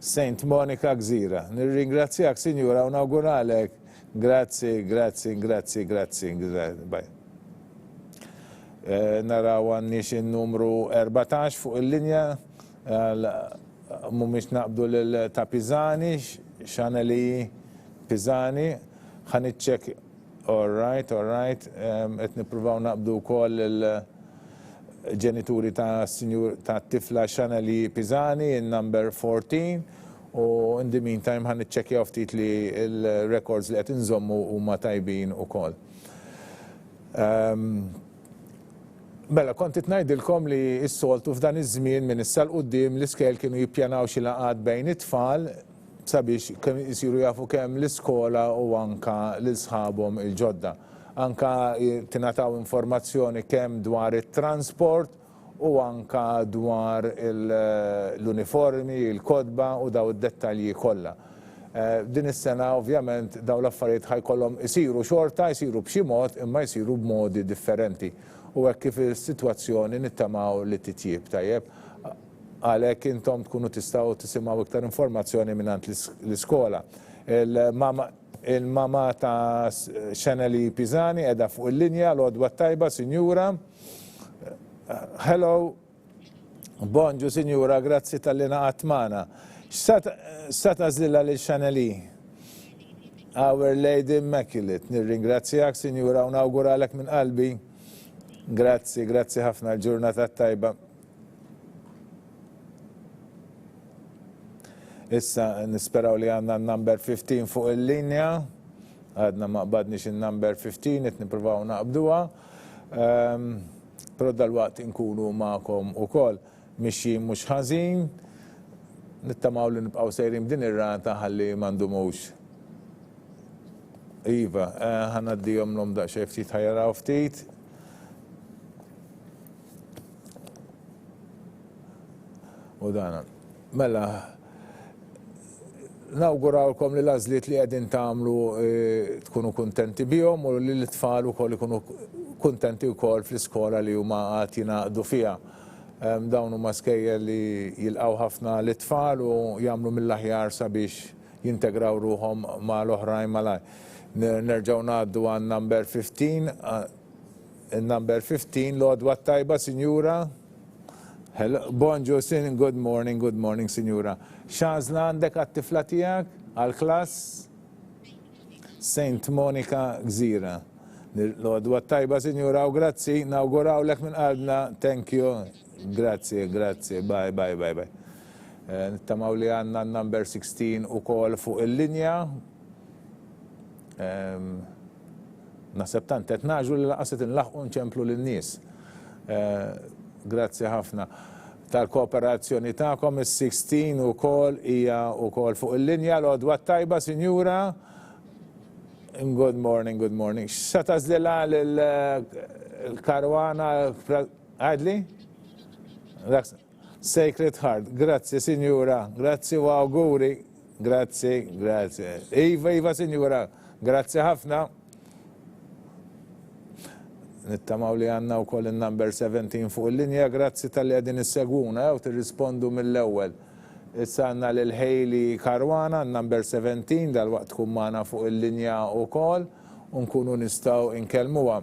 St. Monica Gżira. Nirringrazzjak, Sinjura, u nawguralek. Grazzi. Naraw għannix il-numru 14 fuq il-linja, mumiex naqbdu l-ta' Pisani, Xaneli Pisani, ħanitċek, all right, et nipruvaw naqbdu kol il-ġenituri ta' tifla Xaneli Pisani, il-number 14, u in the meantime ħan iċċekjaw ftit li il-records li qed inżommu huma tajbin ukoll. Mela, kont ngħidilkom li s-soltu f'dan iż-żmien minn issa l-qudiem l-iskel kienu jippjanaw xi laqgħat bejn it-tfal sabiex kemm isiru jafu kemm l-iskola u anka lil sħabhom il-ġodda. Anka tingħataw informazzjoni kemm dwar it-transport u anka dwar l-uniformi, il-kodba u daw id-dettalji kollha. Din is-sena ovvjament daw l-affarijiet ħajkollhom isiru xorta, isiru b'xi mod, imma jsiru b'modi differenti. U hekk kif is-sitwazzjoni nittamaw li titjib tajjeb. Għalhekk intom tkunu tistgħu tisimgħu iktar informazzjoni mingħand l-iskola. Il-mama ta' Xaneli Pisani qiegħda fuq il-linja, l-għodwa tajba, Sinjura. Hello, bonġu, Sinjura, grazzi tal-li naqat magħna. X'sa tażlilha lil Xaneli? Our Lady Immaculate. Nirringrazzjak, Sinjura, u nawguralek minn qalbi. Grazzi ħafna l-ġurnata tajba. Issa nisperaw li għandna n-number 15 fuq il-linja. Għadna ma qbadniex il-number 15, qed nippruvaw naqbduha. Però dal-waqt inkunu magħkom ukoll mixjin mhux ħażin, nittamaw li nibqgħu sejrin din ir-rata ħalli m'għandhomux. Iva, ħanaddihom l-hom daqsxejn ftit ħajaraw ftit. U dana. Mela, nawgurawlkom li l-għażliet li qegħdin tagħmlu tkunu kuntenti bihom u li l-tfal ukoll ikunu kuntenti wkoll fl-iskola li huma qed jingħaqdu fiha. Dawn huma skejjel li jilqgħu ħafna l-tfal u jagħmlu mill-aħjar sabiex jintegraw ruhom mal-oħrajn malaj. Nerġgħu ngħaddu għan number 15. Number 15, l-għodwa tajba, Sinjura. Bonġu, good morning, Sinjura. X'għażla għandek għat-tifla tiegħek għall-klass? St. Monica Gżira. L-għodwa tajba, Sinjura, u grazzi, nawgurawlek minn qalbna, thank you, grazzi, bye. Nittamaw li għandna number 16 ukoll fuq il-linja. Naħseb tant qed naġru li laqaset inlaħqu nċemplu lin-nies. Grazzi ħafna. tal-kooperazzjoni tagħkom is-16 ukoll hija wkoll fuq il-linja. L-għodwa tajba, Sinjura. Good morning, good morning. Xa tażlilha l-Karwana għadli? Sacred Heart. Grazzi, Sinjura. Grazzi u auguri. Grazzi, grazzi. Iva, Sinjura. Grazzi ħafna. Nittamaw li għanna u koll il-number 17 fuq il-linja, grazzi tal-li għadin il-seguna u t-rispondu mill-ewel. Issa għanna l-Hayley Karwana, number 17, dal-waqt kummana fuq il-linja u koll, unkunu nistaw inkelmuwa.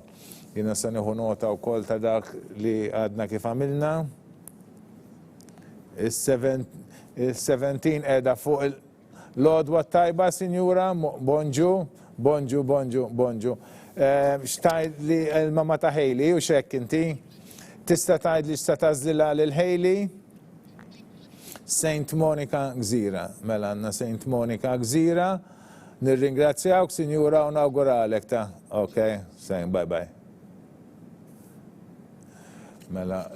Jina saniħu nota u koll ta' dak li għadna kif għamilna. Il-17 edha fuq il-lodwa tajba, Sinjura, bonġu, bonġu. Xtajd li l-mama ta' Hayley u xek inti? Tista tajd li xta tażlila l-Hayley? St. Monica Gżira. Mela għanna St. Monica Gżira. Nirringrazzjawk, Sinjura, u nawguralek ta' ok, bye. Mela,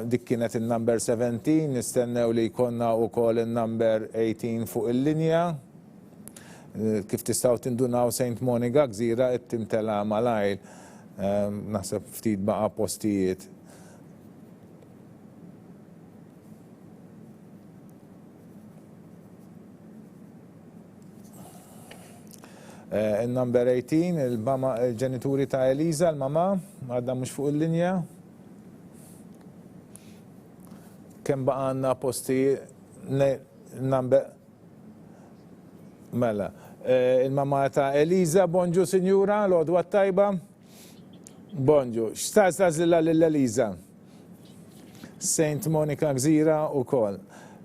dik kienet il-number 17, nistennew li jkonna u kol il-number 18 fuq il-linja. Kif tistaw tindunaw St. Monica Gżira it-timtela malajl, naħseb ftit baqa postijiet. Il-number 18, il-ġenituri ta' Eliza, l-mama, għadda mux fuq il-linja. Kem baqa għanna postijiet, number... Mela, il-mama ta' Eliza, bonġu, Sinjura, l-għodwa tajba. Bonġu, xtazlila l-Eliza? St. Monica Gżira u kol.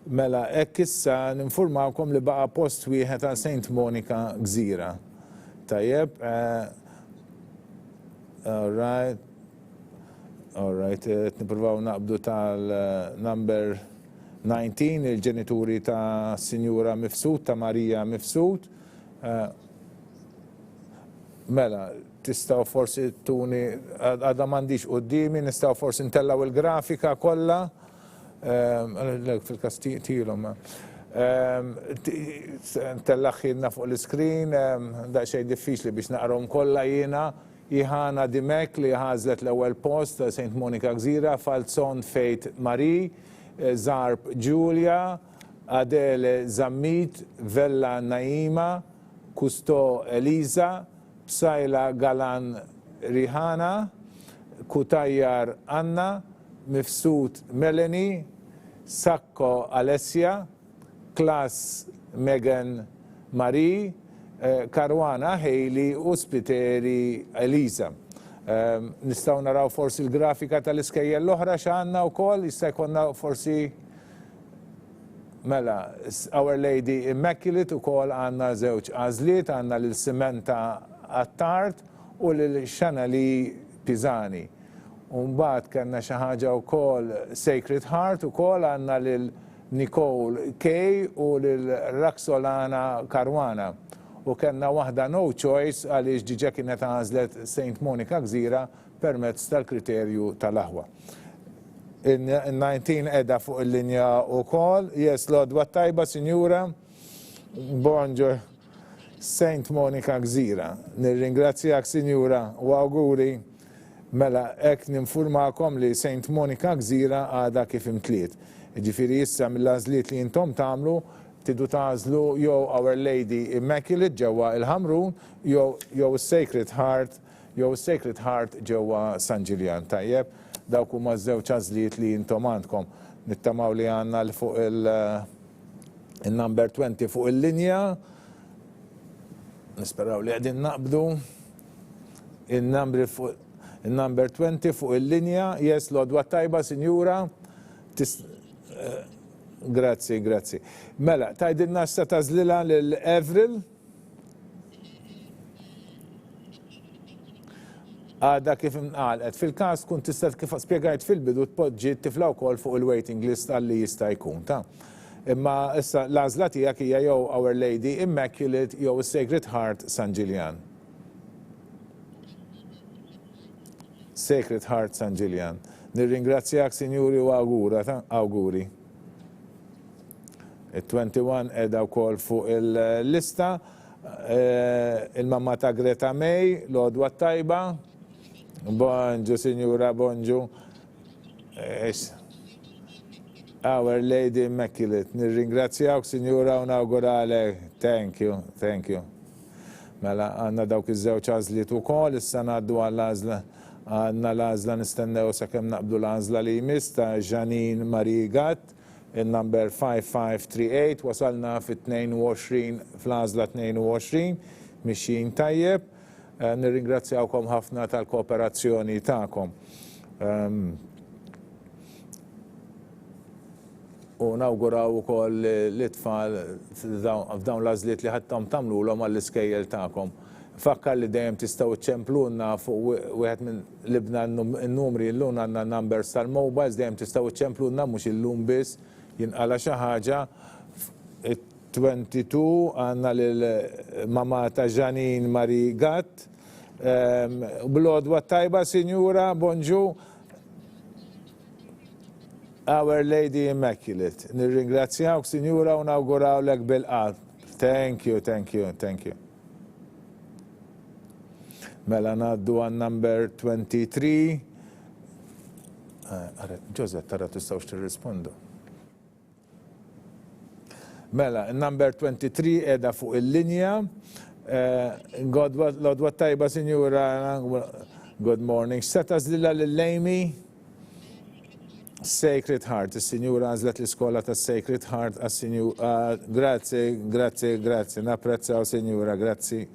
Mela, issa ninformawkom li baqa post wieħed ta' St. Monica Gżira. Tajjeb, alright, nipruvaw naqbdu tal-number 19, il-ġenituri ta' Sinjura Mifsud, ta' Marija Mifsud. Mela, tistaw forsi tuni, għadha m'għandix qudiemi, nistaw forsi ntellaw il-grafika kollha. Fil-kastilhom. Tellaħħilna fuq l-iskrin, daqsxejn diffiċli biex naqrom kollha jiena. Ihana Dimek li ħażlet l-ewwel post, St. Monica Gżira, Falzon Fejt Marie, Zarb Giulia, Adele Zammit, Vella Naima, Kusto Eliza, Psajla Galan Rihana, Kutajjar Anna, Mifsud Melanie, Sakko Alessia, Klas Megan Marie, Karwana Hayley u Spiteri Eliza. Nistaw naraw forsi l-grafika tal-iskejjel l-oħra x'għandna wkoll, jista' jkollna forsi mela Our Lady Immaculate ukoll għandna żewġ għażliet, għandna lil Simenta Attard u lil Xanali Pisani. U mbagħad kellna xi ħaġa wkoll Sacred Heart ukoll għandna lil Nicole Kay u lil Raxolana Karwana. U kellna waħda no choice għaliex diġà kienet għażlet St. Monica Gżira permezz tal-kriterju tal-aħwa. Il-19 edha fuq il-linja wkoll, yes, l-għodwa tajba, Sinjura. Bonġu St. Monica Gżira. Nirringrazzjak, Sinjura, u awguri. Mela, hekk ninfurmakom li St. Monica Gżira għadha kif imtliet. Ġifieri issa mill-għażliet li intom tagħmlu tidu tażlu jew Our Lady Immaculate ġewwa il-Ħamrun jew Sacred Heart ġewwa San Ġiljan. Tajjeb, dawk huma żewġ għażliet li intom għandkom. Nittamaw li għandna fuq il-number 20 fuq il-linja. Nisperaw li qegħdin naqbdu. Il-number 20 fuq il-linja. Yes, l-għodwa tajba, Sinjura. Grazzi. Mela, tajdilna issa tażlila l-Avril. Għada kif imqalqet. Fil-każ kun tista' kif spjegajt fil-bidu tpoġġi t-tifla wkoll fuq il-waiting list għalli jista' jkun ta'. Imma issa l-għażla tiegħek hija jew Our Lady Immaculate jew Sacred Heart San Ġiljan. Sacred Heart San Ġiljan. Nirringrazzjak, Sinjuri, u awguri. Il-21 edha wkoll fuq il-lista, il-mamma ta' Greta May, l-għodwa tajba. Bonġu, Sinjura, bonġu. Our Lady Immaculate. Nirringrazzjak, Sinjura, u nawguralek. Thank you. Mela, għanna dawk iż-żewġ għażliet ukoll, issa ngħaddu għall-għażla. Għandna l-għażla nistennew sakemm naqbdu l-għażla li jmiss ta' Janine Marie Gatt, il-number 5538, wasalna fit-22 fl-għażla 22, mixjin tajjeb. Nirringrazzjawkom ħafna tal-kooperazzjoni tagħkom. U nawguraw ukoll l-itfal f'dawn l-għażliet li ħadtom tagħmluhom għall-iskejjel tagħkom. Fakkar li dejjem tistgħu ċemplunna fuq wieħed minn libna n-numri llum għandna numbers tal-mobiles, dejjem tistgħu ċemplunna mhux illum biss jinqala xi ħaġa. 22 għandna lil mamma ta' Janine Marie Gatt. Bl-għodwa tajba, Sinjura, bonġu. Our Lady Immaculate. Nirringrazzjawk, Sinjura, u nawgurawlek bil-qalb. Thank you. Mela ngħaddu għan number 23. Ġozet, tara tistgħux tirrispondu. Mela, number 23 edha fuq il-linja. L-għodwa tajba, Sinjura. Good morning. X'seta żlilha lil-Lejmi? Sacred Heart, il-Sinjura għazlet l-iskola ta' Sacred Heart għas-Sinjura. Grazie, napprezzaw, Sinjura, grazzi.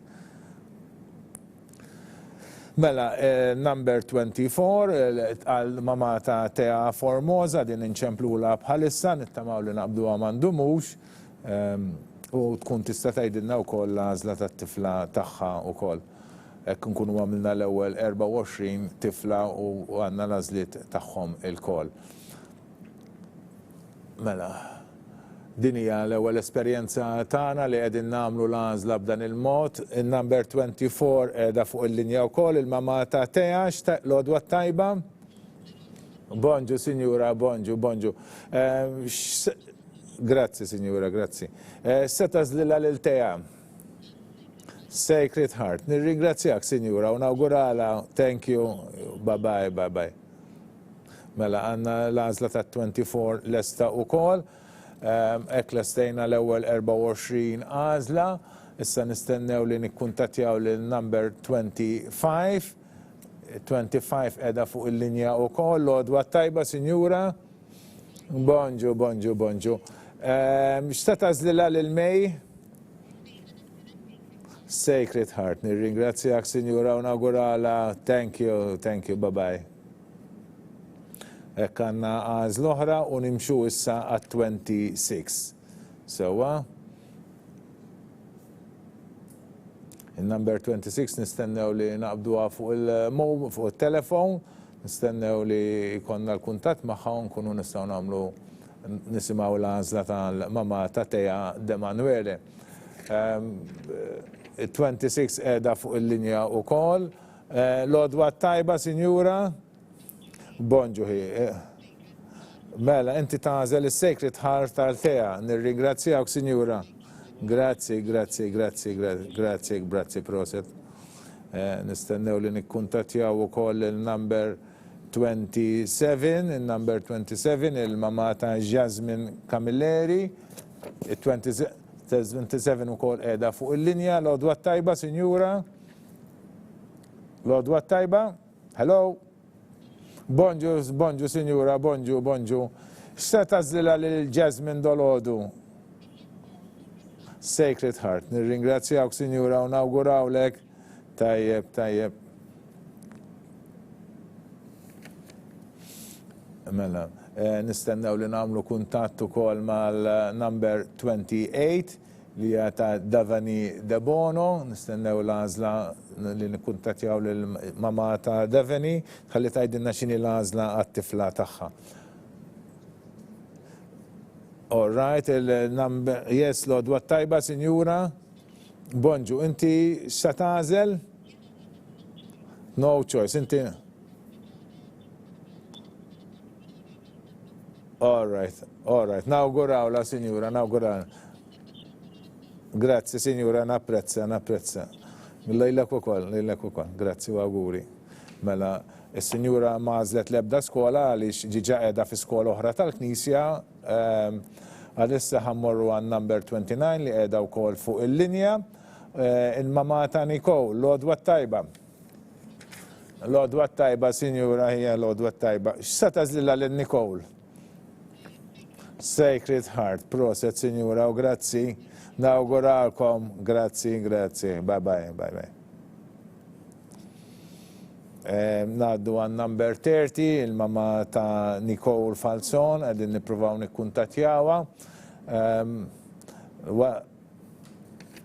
Mela, number 24, għal-mama ta' Tea Formosa, din inċemplula bħalissa, nittamaw li naqbdu għamandumux, u tkun tista' tgħidilna wkoll l-għażla tat-tifla tagħha wkoll. Hekk nkunu għamilna l-ewwel 24 tifla u għandna l-għażliet tagħhom ilkoll. Mela, din hija l-ewwel esperjenza tagħna li qegħdin nagħmlu l-għażla b'dan il-mod. In-number 24 qiegħda fuq il-linja wkoll, il-mamma ta' Tea, l-għodwa tajba. Bonġu, Sinjura, bonġu. Grazzi, Sinjura, grazzi. Seta żlilha lil Tea. Sacred Heart. Nirringrazzjak, Sinjura, u nawgurala. Thank you. Bye-bye. Mela, għanna l-għażla ta' 24 lesta wkoll. Hekk lestejna l-ewwel 24 għażla. Issa nistennew li nikkuntattjaw lil number 25. 25 qiegħda fuq il-linja wkoll. L-għodwa tajba, Sinjura. Bonġu. X'ta tażlilha lil May? Sacred Heart. Nirringrazzjak, Sinjura, u nawgurala. Thank you, bye-bye. Hekk għandna għażla oħra u nimxu issa għat-26. Sewwa. Il-number 26 nistennew li naqbduha fuq il-telefon, nistennew li jkollna l-kuntatt magħha u nkunu nistgħu nagħmlu nisimgħu l-għażla tal-mamma ta' Tea Emanuele. 26 qiegħda fuq il-linja wkoll. L-għodwa tajba, Sinjura. Bonġu hi. Mela, inti tagħżel is-Sacred Heart tal-Tea. Nirringrazzjawk, Sinjura. Grazzi, proset. Nistennew li nikkuntattjaw ukoll il-number 27, il-number 27, il-mamma ta' Jasmine Camilleri. 27 ukoll qiegħda fuq il-linja. L-għodwa tajba, Sinjura. L-għodwa tajba. Hello. Bonġu, Sinjura, bonġu. X'se tażlilha lil Jasmine dolodu? Sacred Heart. Nirringrazzjawk, Sinjura, u nawgurawlek. Tajjeb. Mela, nistennew li nagħmlu kuntatt ukoll mal-number 28 li hija ta' Davani De Bono. Nistennew l-għażla li nikkuntattjaw lill-mamma ta' Davani, ħalli tgħidilna x'inhi l-għażla għat-tifla tagħha. All right, il-number, yes, l-għodwa tajba, Sinjura. Bonġu, inti x'sa tagħżel? No choice, inti. All right. Nawguraw la, Sinjura, nawguraw. Grazzi, Sinjura, napprezza. Lejlek ukoll, grazzi u auguri. Mela, is-Sinjura mażlet l-ebda skola għaliex ġiġa qiegħda fi skola oħra tal-Knisja, għalissa ħammorru għan number 29 li qiegħda wkoll fuq il-linja, il-mama ta' Nicole, l-għodwa tajba. L-għodwa tajba, Sinjura, hija l-għodwa tajba. X'sa tażlilha lil Nicole? Sacred Heart, proset, Sinjura, u grazzi. Nawguralkom, grazzi. Bye. Naddu għan number 30, il-mama ta' Nicole Falzon, għedin niprofaw nikkuntatjawa.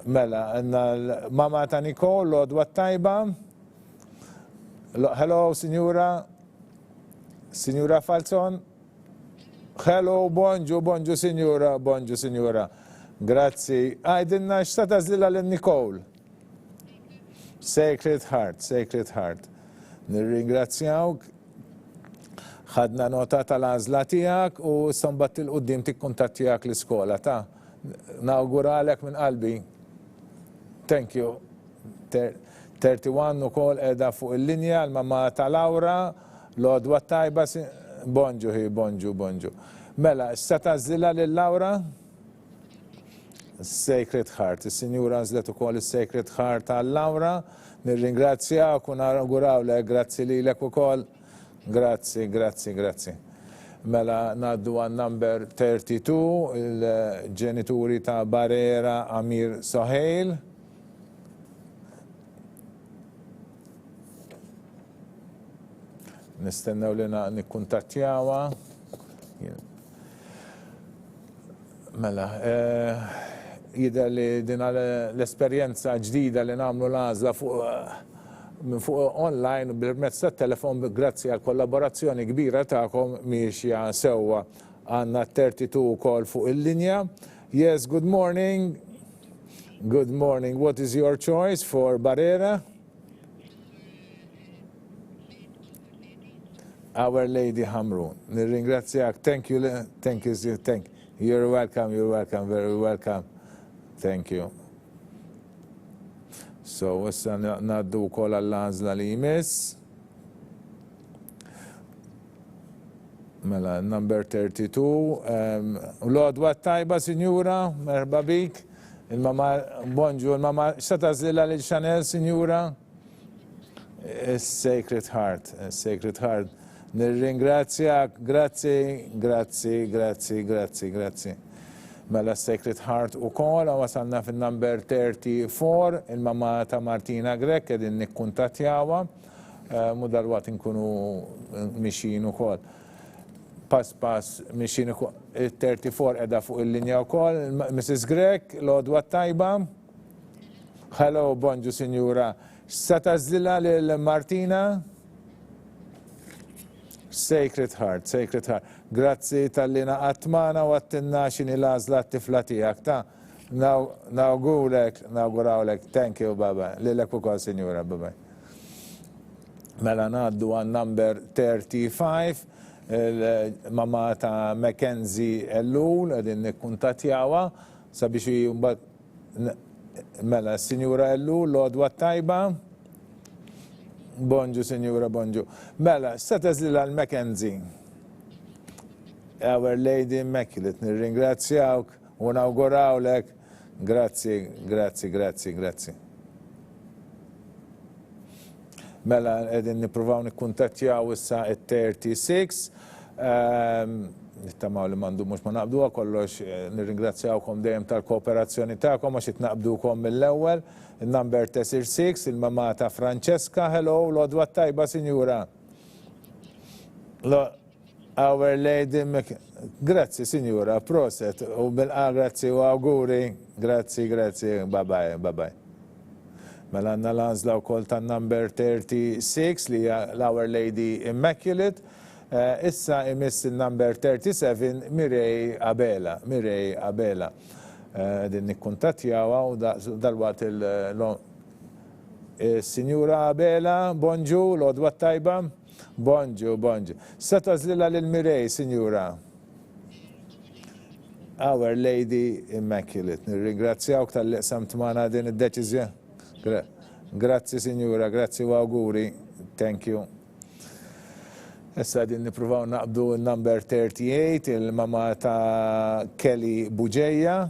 Mela, mama ta' Nicole, l-għodwa tajba. Hello, Signora Falzon. Hello, bonġu, Signora. Grazzi. Għajdinna x'ta tażlilha lin-Nicole? Sacred Heart. Nirringrazzjawk. Ħadna nota tal-għażla tiegħek u sambat il-qudiem tikkuntattjak l-iskola ta' nawguralek minn qalbi. Thank you. 31 ukoll qiegħda fuq il-linja l-mamma ta' Laura, l-għodwa tajba, bonġu. Mela, x'ta tażlilha lil Laura? Sacred Heart. Is-Sinjura għażlet ukoll is-Sacred Heart għal Laura. Nirringrazzjak u nawgurawlek, grazzi lilek ukoll. Grazzi. Mela ngħaddu għan number 32, il-ġenituri ta' Barera Amir Sohail. Nistennew li nikkuntattjawha. Mela, jidher li din l-esperjenza ġdida li nagħmlu l-għażla fuq online bil-mezz tat-telefon grazzi għal kollaborazzjoni kbira tagħkom miexja sewwa. Għandna 32 ukoll fuq il-linja. Yes, good morning. What is your choice for Barera? Our Lady Hamrun. Nirringrazzjak. Thank you. You're welcome, very welcome. Thank you. So, issa naddu wkoll għall-għażla li jmiss. Mela, number 32. L-għodwa tajba, Sinjura, merba bik. Il-mama, bonġu, il-mama, x'ta tażlilha lil Chanel, Sinjura? Sacred Heart. Nirringrazzjak, grazzi. Mela Sacred Heart ukoll, wasalna fin-number 34, il-mama ta' Martina Grek, qegħdin nikkuntattjawha, mudalwaqt inkunu mixin ukoll. Pass mixin ukoll. 34 qiegħda fuq il-linja wkoll, Mrs. Grek, l-għodwa tajba. Hello, bonġu, Sinjura. X'sa tażlilha lil Martina? Sacred Heart. Grazzi tal-li naqatmana u għattinna xini l-għażla t-tifla tiegħek ta' nawgurawlek. Thank you, baba. Lilek ukoll, Sinjura, baba. Mela ngħaddu għan number 35, il-mama ta' Mackenzie Ellul, qegħdin nikkuntattjawha sabiex mela Sinjura Ellul, l-għodwa tajba. Bonġu, Sinjura, bonġu. Mela, x'ta tażlilha l Mackenzie? Our Lady Immaculate, nirringrazzjawk u nawgurawlek. Grazzi. Mela, qegħdin nippruvaw nikkuntattjaw issa it-36. Nittamaw li mandu mux ma naqbduha kollox, nirringrazzjawkom dejjem tal-kooperazzjoni tagħkom għax itnaqbdukom mill-ewwel. Il-number 36, il-mama ta' Francesca, hello, l-għodwa tajba, Sinjura. Our Lady, grazzi, Sinjura, proset, u grazzi u auguri, grazzi, bye. Mela għandna l-għażla wkoll tan-number 36 li hija l-Our Lady Immaculate. Issa imiss il-number 37, Mirej Abela. Din nikkuntattjawha u dal-waqt il-Sinjura Abela, bonġu, l-għodwa tajba. Bonġu. Sa tażlilha lil Mirej, Sinjura. Our Lady Immaculate. Nirringrazzjawk tal-li qsamt magħna din id-deċiżjoni. Grazzi, Sinjura, grazzi u auguri. Thank you. Issa din nippruvaw naqbdu number 38, il-mama ta' Kelly Buġeja.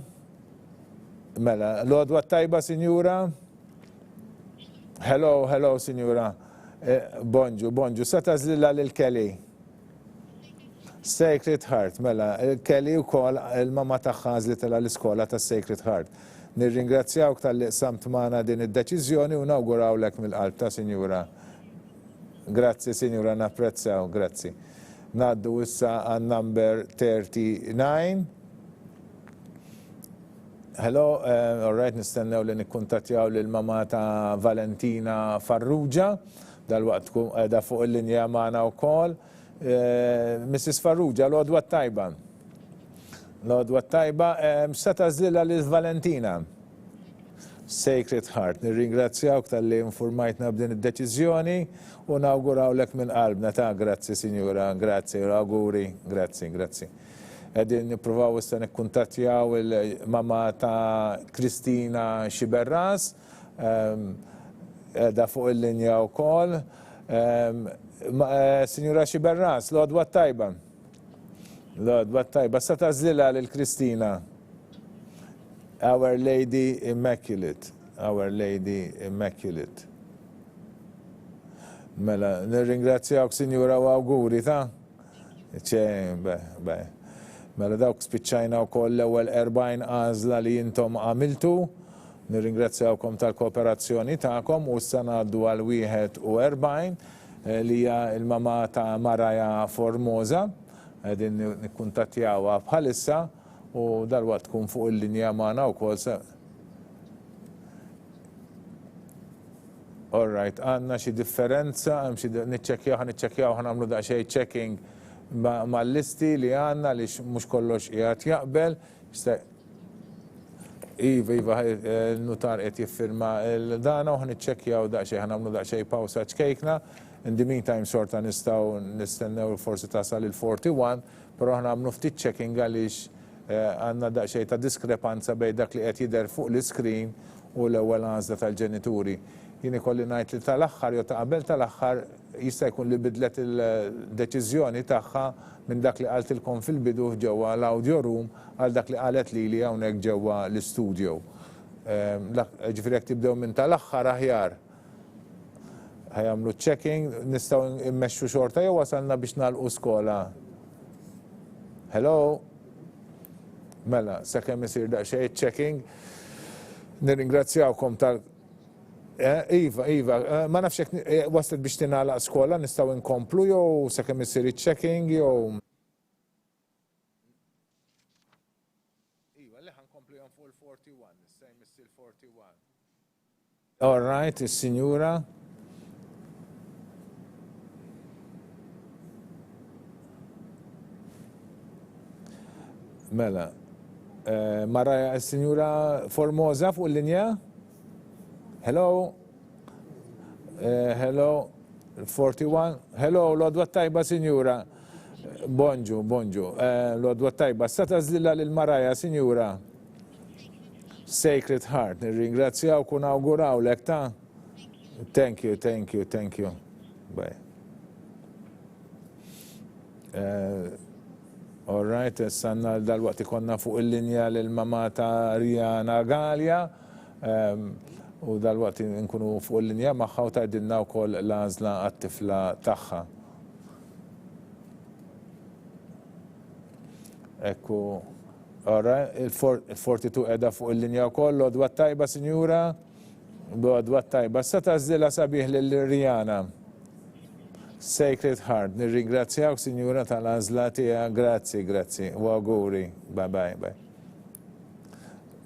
Mela, l-għodwa tajba, Sinjura? Hello, Sinjura. Bonġu. Sa tażlilha lil Kelly. Sacred Heart, mela, Kelly u kol il-mama taħħa għazlitela l-iskola ta' Sacred Heart. Nirringrazzjawk tal-li samt maħna din id-deċizjoni u nawgurawlek mill-qalb ta' Sinjura. Grazzi, Sinjura, napprezzaw, grazzi. Naddu issa għan number 39. Hello, all right, nistennew li nikkuntattjaw l-mama ta' Valentina Farrugia, dal-waqt da fuq il-linja maħna u kol. Mrs. Farrugia, l-għodwa tajba. L-għodwa tajba, msa tażlilha li Valentina. Sacred Heart, nirringrazzjawk tal-li informajtna b'din id-deċiżjoni u nawgurawlek minn qalbna ta' grazzi, Sinjura, grazzi, auguri, grazzi. Għedin nippruvaw issa nikkuntattjaw il-mama ta' Kristina Xiberras, da fuq il-linja u kol. Signora Xiberras, l-għodwa tajba. L-għodwa tajba. Sa tażlilha lil Kristina. Our Lady Immaculate. Our Lady Immaculate. Mela, nirringrazzjawk, Sinjura, u auguri ta' Mela dawk spiċċajna wkoll l-ewwel 40 għażla li intom għamiltu. Nirringrazzjawkom tal-kooperazzjoni tagħkom u issa ngħaddu għal 41 li hija il-mama ta' Maraja Formosa, għedin nikkuntattjawha bħalissa u dal-waqt tkun fuq il-linja magħna wkoll. All right, għandna xi differenza, niċċekkjaw nagħmlu daqsxejn checking mal-listi li għandna li mhux kollox qiegħed jaqbel. Iva, il-notar qed jiffirma l-dana u ħniċċekkjaw daqsxejn nagħmlu daqsxejn pawsa ċkejkna. In the meantime, sorta nistennew forsi tasal il-41, pero ħna għamlu ftit checking għaliex għandna daqsxejn ta' diskrepanza bejn dak li qed jidher fuq l-iskrin u l-ewwel għażla tal-ġenituri. Jien ikolli ngħid li tal-aħħar jew ta' qabel tal-aħħar jista' jkun li bidlet il-deċiżjoni tagħha minn dak li qaltilkom fil-bidu ġewwa l-audio room għal dak li qalet lili hawnhekk ġewwa l-istudio. Ġifieri jekk tibdew minn tal-aħħar aħjar. Ħajamlu checking, nistaw immexxu xorta jew wasalna biex nagħlqu skola. Hello? Mela, sakemm isir daqsxejn checking. Nirringrazzjawkom tal- Iva, ma nafx hekk waslet biex tingħalaq skola, nistgħu inkomplu jew sakemm isir checking jew. Iva, li ħankomplu hemm fuq il-41, issa jmissi l-41. All right, is-Sinjura. Mela, Maraja, Signora Formosa fuq il-linja? Hello? Hello? 41? Hello, l-għodwa tajba, Signora. Bonġu. L-għodwa tajba. Sa tażlilha lil Maraja, Signora. Sacred Heart. Nirringrazzjaw kun awgurawlek ta' Thank you. Bye. All right, sanna dal-waqt ikonna fuq il-linja l-mama ta' Riana Gallia u dal-waqt nkunu fuq il-linja magħha u tgħidilna wkoll l-għażla għat-tifla tagħha. Ekku, all right, il-42 qiegħda fuq il-linja wkoll, l-għodwa tajba, Sinjura, l-għodwa tajba. Sa tażilha sabiħ lil Riana. Sacred Heart, nirringrazzjawk, Sinjura, tal-għażla tiegħek, grazzi, u auguri, bye.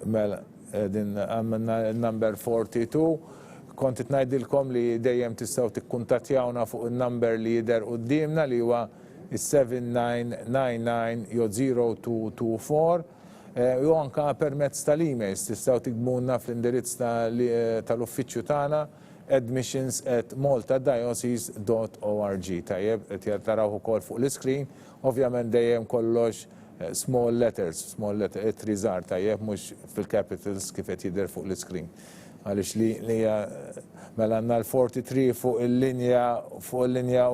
Mela, din għamilna number 42, kontit ngħidilkom li dejjem tistgħu tikkuntattjawna fuq il-number li jidher qudiemna li huwa 7999-0224, u anka permezz tal-emails tistgħu tikbunna fl-indirizz tal-uffiċċju tagħna admissions@maltadiocese.org. Tajjeb, qed taraw ukoll fuq l-iskrin, ovvjament dejjem kollox small letters, itri żgħar tajjeb mhux fil-capitals kif qed jidher fuq l-iskrin. Għaliex li hija mela għandna l-43 fuq il-linja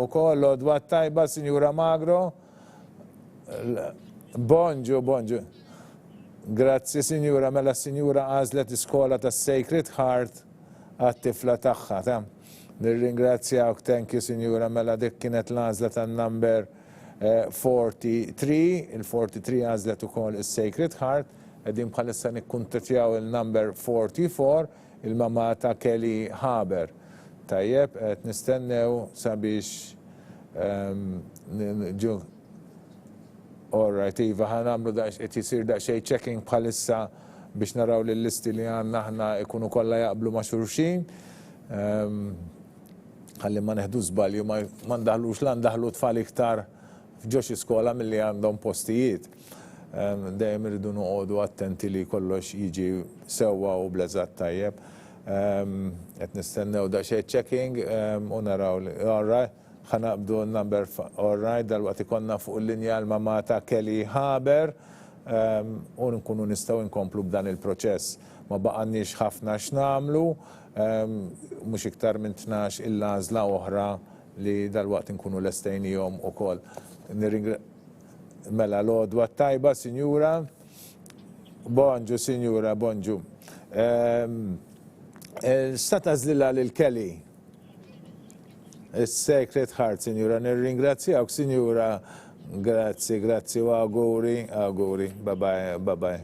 wkoll l-għodwa tajba Sinjura Magro. Bonġu. Grazzi Sinjura, mela Sinjura għażlet iskola tas-Sacred Heart għat-tifla tagħha. Nirringrazzjawk, thank you Sinjura, mela dik kienet l-għażla tan-number 43, il-43 għażlet ukoll is-Sacred Heart, qegħdin bħalissa nikkuntattjaw il-number 44, il-mama ta' Kelly Haber. Tajjeb, qed nistennew sabiex ġu. Alright, Iva, ħanamlu qed jisir daqsxejn checking bħalissa biex naraw li l-listi li għandna aħna ikunu kollha jaqblu ma' xulxin. Ħalli ma neħdu żbalju ma ndaħlux la ndaħlu tfal iktar f'ġox iskola milli għandhom postijiet. Dejjem irridu noqogħdu attenti li kollox jiġi sewwa u bleżat tajjeb. Qed nistennew daqsxejn checking u naraw li alright. ħanaqbdu n-number alright dal-waqt ikonna fuq il-linja l-mama ta' Kelly Haber u nkunu nistgħu nkomplu b'dan il-proċess. Ma baqgħniex ħafna x'nagħmlu, mhux iktar minn 12 il-għażla oħra li dal-waqt nkunu lestejnihom ukoll. Mela l-għodwa tajba, Sinjura. Bonġu, Sinjura, bonġu. Sta tażlilha lil Kelly. Is-Sacred Heart, Sinjura, nirringrazzjawk, Sinjura. Grazzi u auguri. Bye.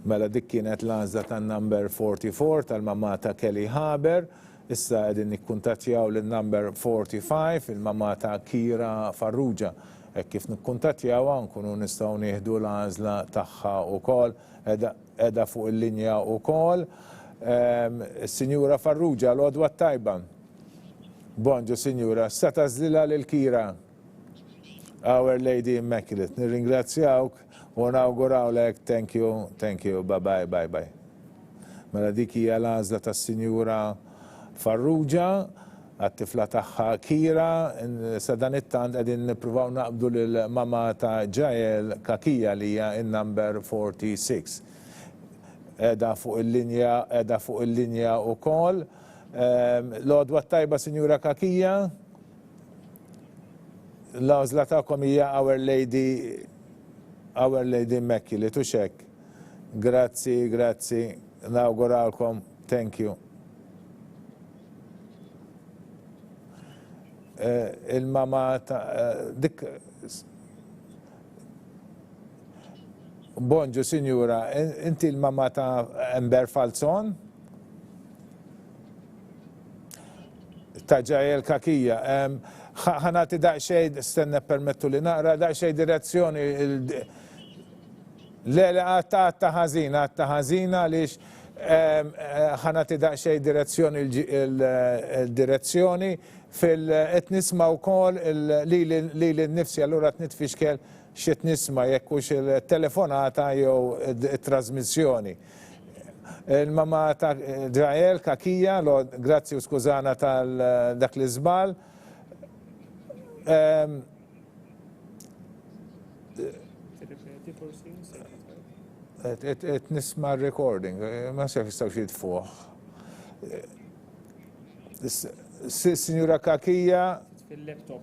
Mela dik kienet l-għażla tan-number 44 tal-mamma ta' Kelly Haber. Issa qegħdin nikkuntattjaw lin-number 45 il-mamma ta' Kira Farrugia. Hekk kif nikkuntattjawha nkunu nistgħu nieħdu l-għażla tagħha wkoll qiegħda fuq il-linja wkoll. Sinjura Farrugia, l-għodwa tajba. Bonġu, Sinjura, sa tażlilha lil Kira. Our Lady Immaculate. Nirringrazzjawk u nawgurawlek, thank you, bye. Mela dik hija l-għażla tas-Sinjura Farrugia, għat-tifla tagħha Kira, sa dan it-tant qegħdin nippruvaw naqbdu lill-mama ta' Jael Kakija li hija in-number 46. Qiegħda fuq il-linja wkoll. L-għodwa tajba Sinjura Kakija. L-għażla tagħkom hija Our Lady Immaculate u xekk. Grazzi. Nawguralkom, thank you. Il-mama ta' dik. Bonġu, Sinjura, inti l-mama ta' Ember Falzon? Ta' Jael Kakija. ħanati daqxej, stenna permettu li naqra, daqxej direzzjoni. Le, għatta ħazina lix ħanati daqxej direzzjoni fil-et nisma u kol li l-nifsi, allura t-nitfixkel xiet nisma jekkux il-telefonata jew il-trasmissjoni. Il-mama ta' Jael Kakija, grazzi u skużana tal-dak li żball. Et nisma recording, ma se jistaw xid fuq. Signora Kakija. Fil-laptop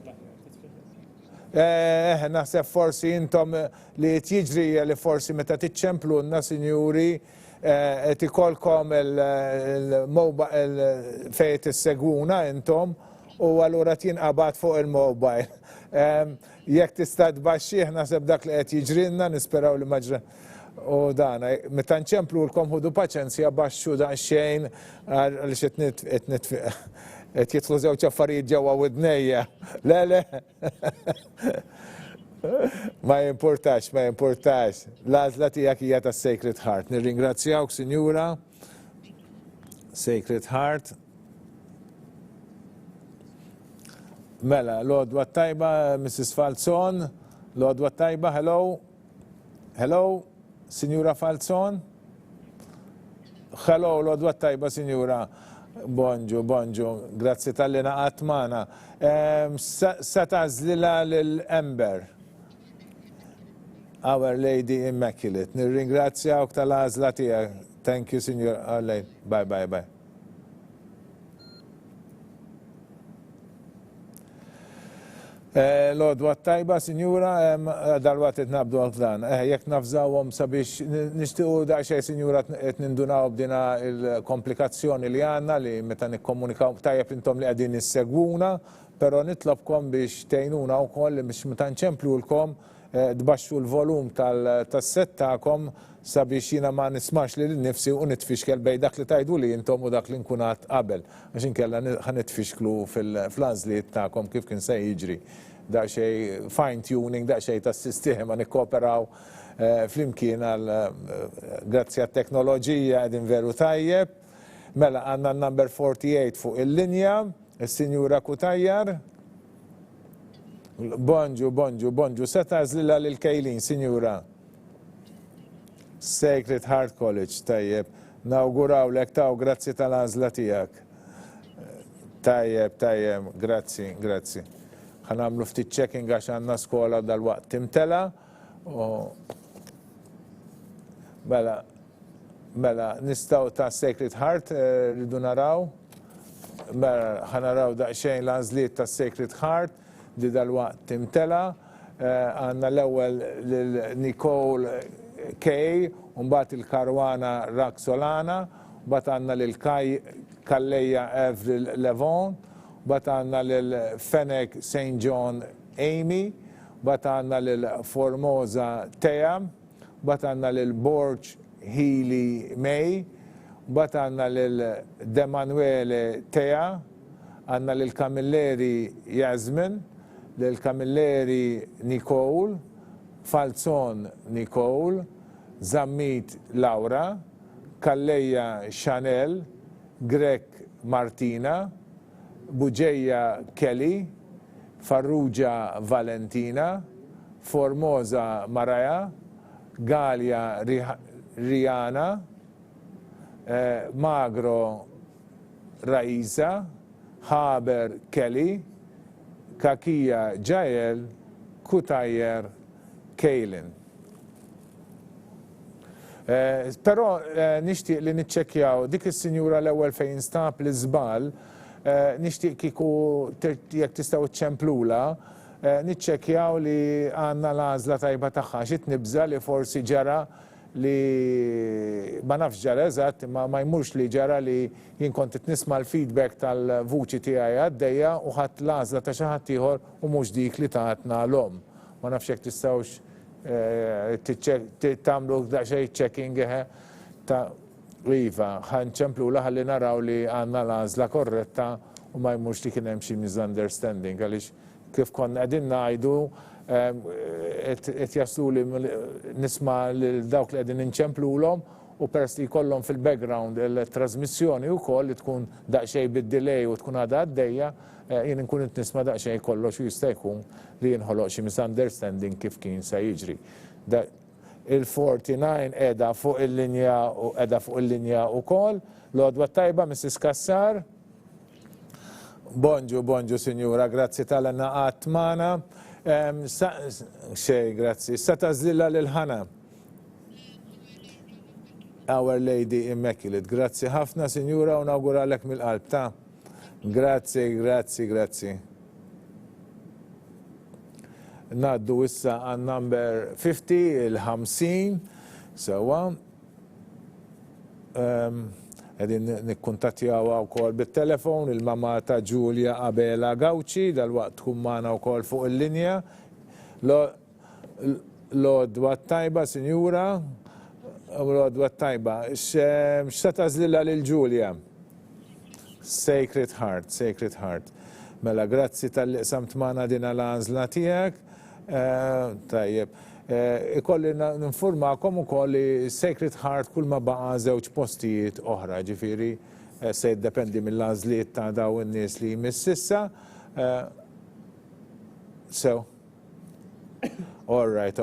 naħseb forsi intom li jiġri li forsi meta tiċċemplunna, Sinjuri, qed ikolkom il-mobile fejn tissegwuna intom u allura tinqabad fuq il-mobile. Jekk tista' tbaxxih naħseb dak li qed jiġrilna nisperaw li maġra. U dan, meta nċemplu lkom ħudu paċenzja baxxu daqsxejn għaliex qed jidħlu żewġ affarijiet ġewwa widnejja. Le. Ma jimpurtax. L-għażla tiegħek hija tas-Sacred Heart. Nirringrazzjawk, Sinjura. Sacred Heart. Mela, l-għodwa tajba, Mrs. Falzon. L-għodwa tajba, hello. Sinjura Falzon. Hello, l-għodwa tajba, Sinjura. Bonġu, grazzi tal-li naqat magħna. Sa tażlilha lill-Ember. Our Lady Immaculate. Nirringrazzjawk tal-għażla tiegħek. Thank you, Signor Arlene. Bye. L-odwa tajba, Sinjura, dal-waqt nabdu għal-dan. Jek nafżawhom sabiex nixtiequ daqsxejn, Sinjura, qed nindunaw b'dina il-komplikazzjoni li għandna li meta nikkomunikaw tajjeb intom li qegħdin nissegwuna, però nitlobkom biex tgħinuna wkoll li biex meta nċemplulkom tbaxxu l-volum tas-set tagħkom sabiex jiena ma nismax li l-nifsi u nitfixkel bej dak li tajdu li intom u dak li nkunat qabel. Għax inkella ħanitfixklu fil-għażliet tagħkom kif kien se jiġri. Daqsxejn fine tuning, daqsxejn tas-sistema nikkooperaw flimkien għal grazzi għat-teknoloġija qegħdin veru tajjeb. Mela għandna n-number 48 fuq il-linja, is-Sinjura Kutajjar. Bonġu, se tażlilha lil Kejlin, Sinjura. Sacred Heart College, tajjeb. Nawgurawlek taw, grazzi tal-għażla tiegħek. Tajjeb, grazzi. Ħanamlu ftit checking għax għandna skola dal-waqt timtela. Mela, nistgħu ta' Sacred Heart rridu naraw. Mela, ħanaraw daqsxejn l-għażliet ta' Sacred Heart li dal-waqt timtela. Għandna l-ewwel lil Nicole Kej, mbagħad il-Karwana Raksolana, mbagħad għandna lil Kalleja Avril Levon, mbagħad għandna lil Fenek St. John Amy, mbagħad għandna lil Formosa Tea, mbagħad għandna lil Borch Healy May, mbagħad għandna lil Demanuele Tea, għandna lil Kamilleri Jasmin, lil Kamilleri Nicole, Falzon Nicole, Zammit Laura, Kalleja Chanel, Grek Martina, Buġeja Kelly, Farrugia Valentina, Formosa Maraja, Galia Rihanna, Magro Raisa, Haber Kelly, Kakija Jael, Kutajjer Kejlin. Però nixtieq li niċċekkjaw dik is-Sinjura l-ewwel fejn stab l-iżbal, nixtieq kieku jekk tistgħu ċċemplula, niċċekkjaw li għandna l-għażla tajba tagħha xi tnibża li forsi ġara li ma nafx ġara eżatt, ma jmurx li ġara li jien kont qed nisma' l-feedback tal-vuċi tiegħi għaddejja u ħadd l-għażla ta' xi ħadd ieħor u mhux dik li tatna l-om. Ma nafx jekk tistgħux tagħmlu daqsxejn checking ta' iva, ħanċemplula ħalli naraw li għandna l-għażla korretta u ma jmurx li kien hemm xi misunderstanding għaliex kif konna qegħdin ngħidu qed jaslu li nisma' lil dawk li qegħdin inċemplulhom u peress li jkollhom fil-background il-trasmissjoni wkoll li tkun daqsxejn bid-delay u tkun għadha għaddejja, jien inkun qed nisma' daqsxejn kollox u jista' jkun li jinħoloq xi misunderstanding kif kien se jiġri. Il-49 qiegħda fuq il-linja wkoll. L-għodwa tajba, Mrs. Kassar. Bonġu, Sinjura, grazzi tal-naqat magħna. Grazzi. Sa tażlilha lil Ħana. Our Lady Immaculate. Grazzi ħafna, Sinjura, u nawguralek mill-qalb ta'. Grazzi. Naddu issa għan number 50, il-50, sewa. Għedin nikkuntattjaw wkoll bit-telefon il-mama ta' Giulia Abela Gawci, dal-waqt tkun magħna wkoll fuq il-linja. L-għodwa tajba, Sinjura, l-għodwa tajba. X'se tażlilha lil Giulia? Sacred Heart. Mela, grazzi tal-li samt magħna din l-għażla tiegħek. Tajjeb. Ikolli ninformakom ukoll li Sacred Heart kull ma baqa' żewġ postijiet oħra, ġifieri se jiddependi mill-għażliet ta' daw in-nies li jmiss issa. So, all right.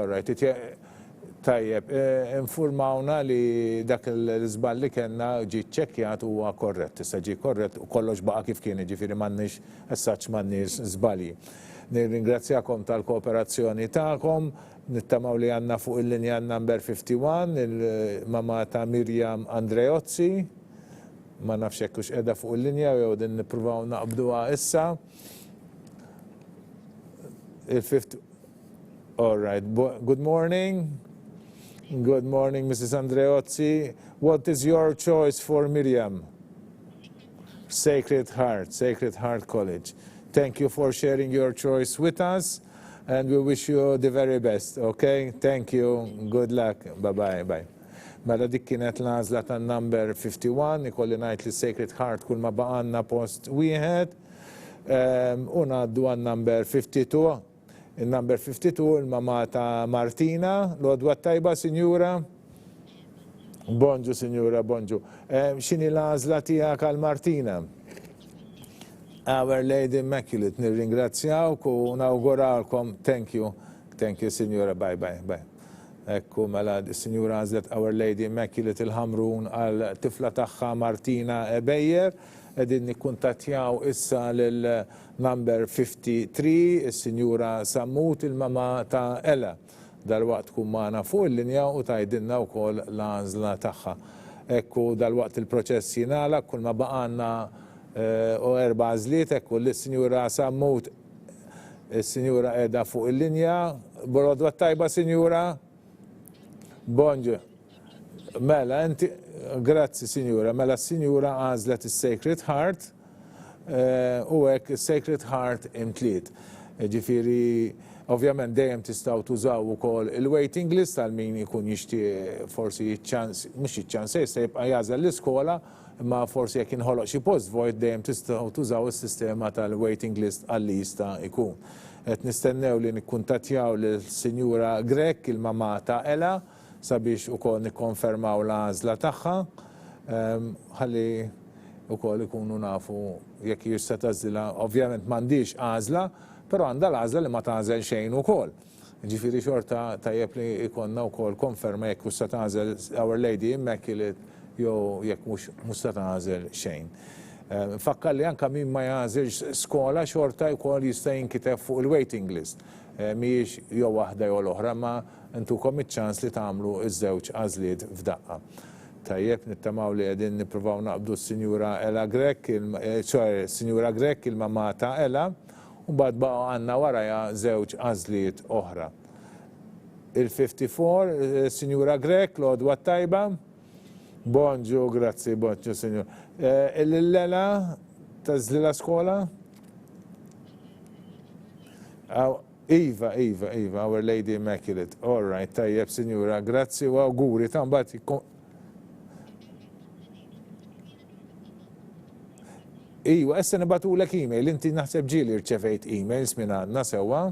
Tajjeb, informawna li dak l-żball li kellna ġi ċċekkjat huwa korrett, issa ġi korrett u kollox baqa' kif kien, ġifieri m'għandniex as-saċ m'għandniex żbalji. Nirringrazzjakom tal-kooperazzjoni tagħkom, nittamaw li għandna fuq il-linja number 51 il-mama ta' Miriam Andreozzi, ma nafx hekk hux qiegħda fuq il-linja jew din nippruvaw naqbduha issa. All right, good morning. Good morning, Mrs. Andreozzi. What is your choice for Miriam? Sacred Heart College. Thank you for sharing your choice with us, and we wish you the very best, okay? Thank you, good luck, bye-bye. Mela dik kienet l-għażla tan-number 51, ikolli ngħid li Sacred Heart kull ma baqanna post wieħed, u ngħaddu għan-number 52. Il-number 52, il-mama ta' Martina, l-għodwa tajba, Sinjura? Bonġu, Sinjura, bonġu. X'inhi l-għażla tiegħek għal Martina? Our Lady Immaculate, nirringrazzjawk u nawguralkom, thank you, Sinjura, bye. Ekku, mela, Sinjura għażlet Our Lady Immaculate il-ħamrun għal tifla tagħha Martina Ebejjer, qegħdin nikkuntattjaw issa lil-number 53, is-Sinjura Sammut, il-mama ta' Ella. Dal-waqt tkun magħna fuq il-linja u tgħidilna wkoll l-għażla tagħha. Ekku dal-waqt il-proċess jingħalaq kull ma baqanna u 4 għażliet, ekku l-Sinjura Sammut, is-Sinjura qiegħda fuq il-linja. Borodwa tajba, Sinjura? Bonġu. Mela, inti, grazzi Sinjura, mela Sinjura għażlet is-Sacred Heart u hekk is-Sacred Heart imtliet. Ġifieri, ovvjament dejjem tistgħu tużaw ukoll il-waiting list għal min ikun jixtieq forsi mhux jiċċans jista' jibqa' jażel l-iskola, imma forsi jekk inħoloq xi post void dejjem tistgħu tużaw is-sistema tal-waiting list għal jista' jkun. Qed nistennew li nikkuntattjaw lill-Sinjura Grek, il-mama ta' Ella, sabiex ukoll nikkonfermaw l-għażla tagħha, ħalli ukoll ikunu nafu jekk jista' tażilha, ovvjament m'għandix għażla, però għandha l-għażla li ma tagħżel xejn ukoll. Ġifieri xorta tajjeb li jkollna wkoll konferma jekk se tagħżel Our Lady Immaculate jew jekk mhux se tagħżel xejn. Fakkar li anke min ma jagħżilx skola xorta wkoll jista' jinkiteb fuq il-waiting list. Mhijiex jew waħda jew l-oħra, ma intukom iċ-ċans li tagħmlu iż-żewġ għażliet f'daqqa. Tajjeb, nittamaw li qegħdin nippruvaw naqbdu s-Sinjura Ella Grek, Sinjura Grek, il-mama ta' Ella, u mbagħad baqgħu għandna warajha żewġ għażliet oħra. Il-54, Sinjura Grek, l-għodwa tajba. Bonġu, grazzi, bonġu, Sinjura. Il-Lela, tażlila skola? Iva, Our Lady Immaculate. All right, tajjeb, Sinjura, grazzi u auguri. Tambat, Iwa, essa nibatulek email, inti naħseb ġieli rċevejt emails minn għandna sewwa.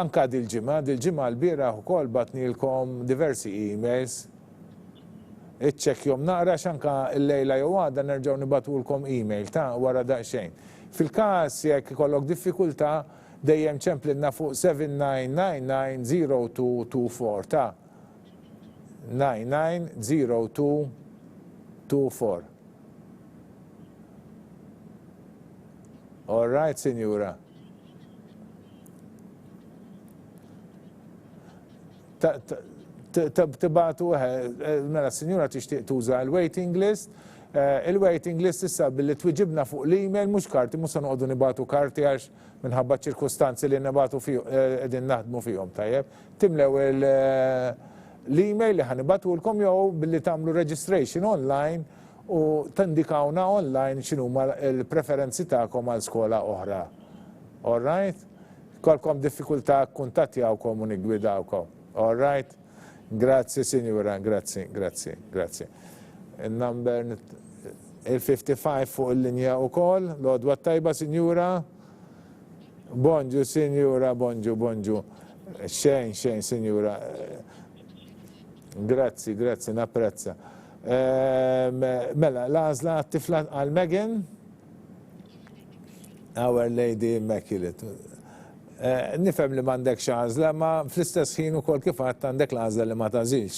Anka dil-ġimgħa l-bieraħ ukoll batnilkom diversi emails. Iċċekkjom naqra x'anka l-lejla jew għadha nerġgħu nibatulkom email ta' wara daqsxejn. Fil-każ jekk ikollok diffikultà dejjem ċemplilna fuq 79990224 ta' 990224. All right, Sinjura. Tibatu mela Sinjura tixtieq tuża l-waiting list. Il-waiting list issa billi twiġibna fuq l-email mhux karti, mhux se noqogħdu nibatu karti għax minħabba ċirkustanzi li nibatu qegħdin naħdmu fihom tajjeb. Timlew l-email li ħanibatulkom jew billi tagħmlu registration online u tindikawna online x'inhuma l-preferenzi tagħkom għal skola oħra. All right? Kolkom diffikultà kuntattjawkom u nigwidawkom. All right? Grazzi, Sinjura, grazzi. Il-number il-55 fuq il-linja wkoll, l-għodwa tajba, Sinjura. Bonġu, Sinjura, bonġu. Xejn, Sinjura. Grazzi, napprezza. Mela, l-għażla tifla għal Megan, Our Lady Immaculate. Nifhem li m'għandekx għażla, ma fl-istess ħin ukoll kif għadt għandek l-għażla li ma tażilx.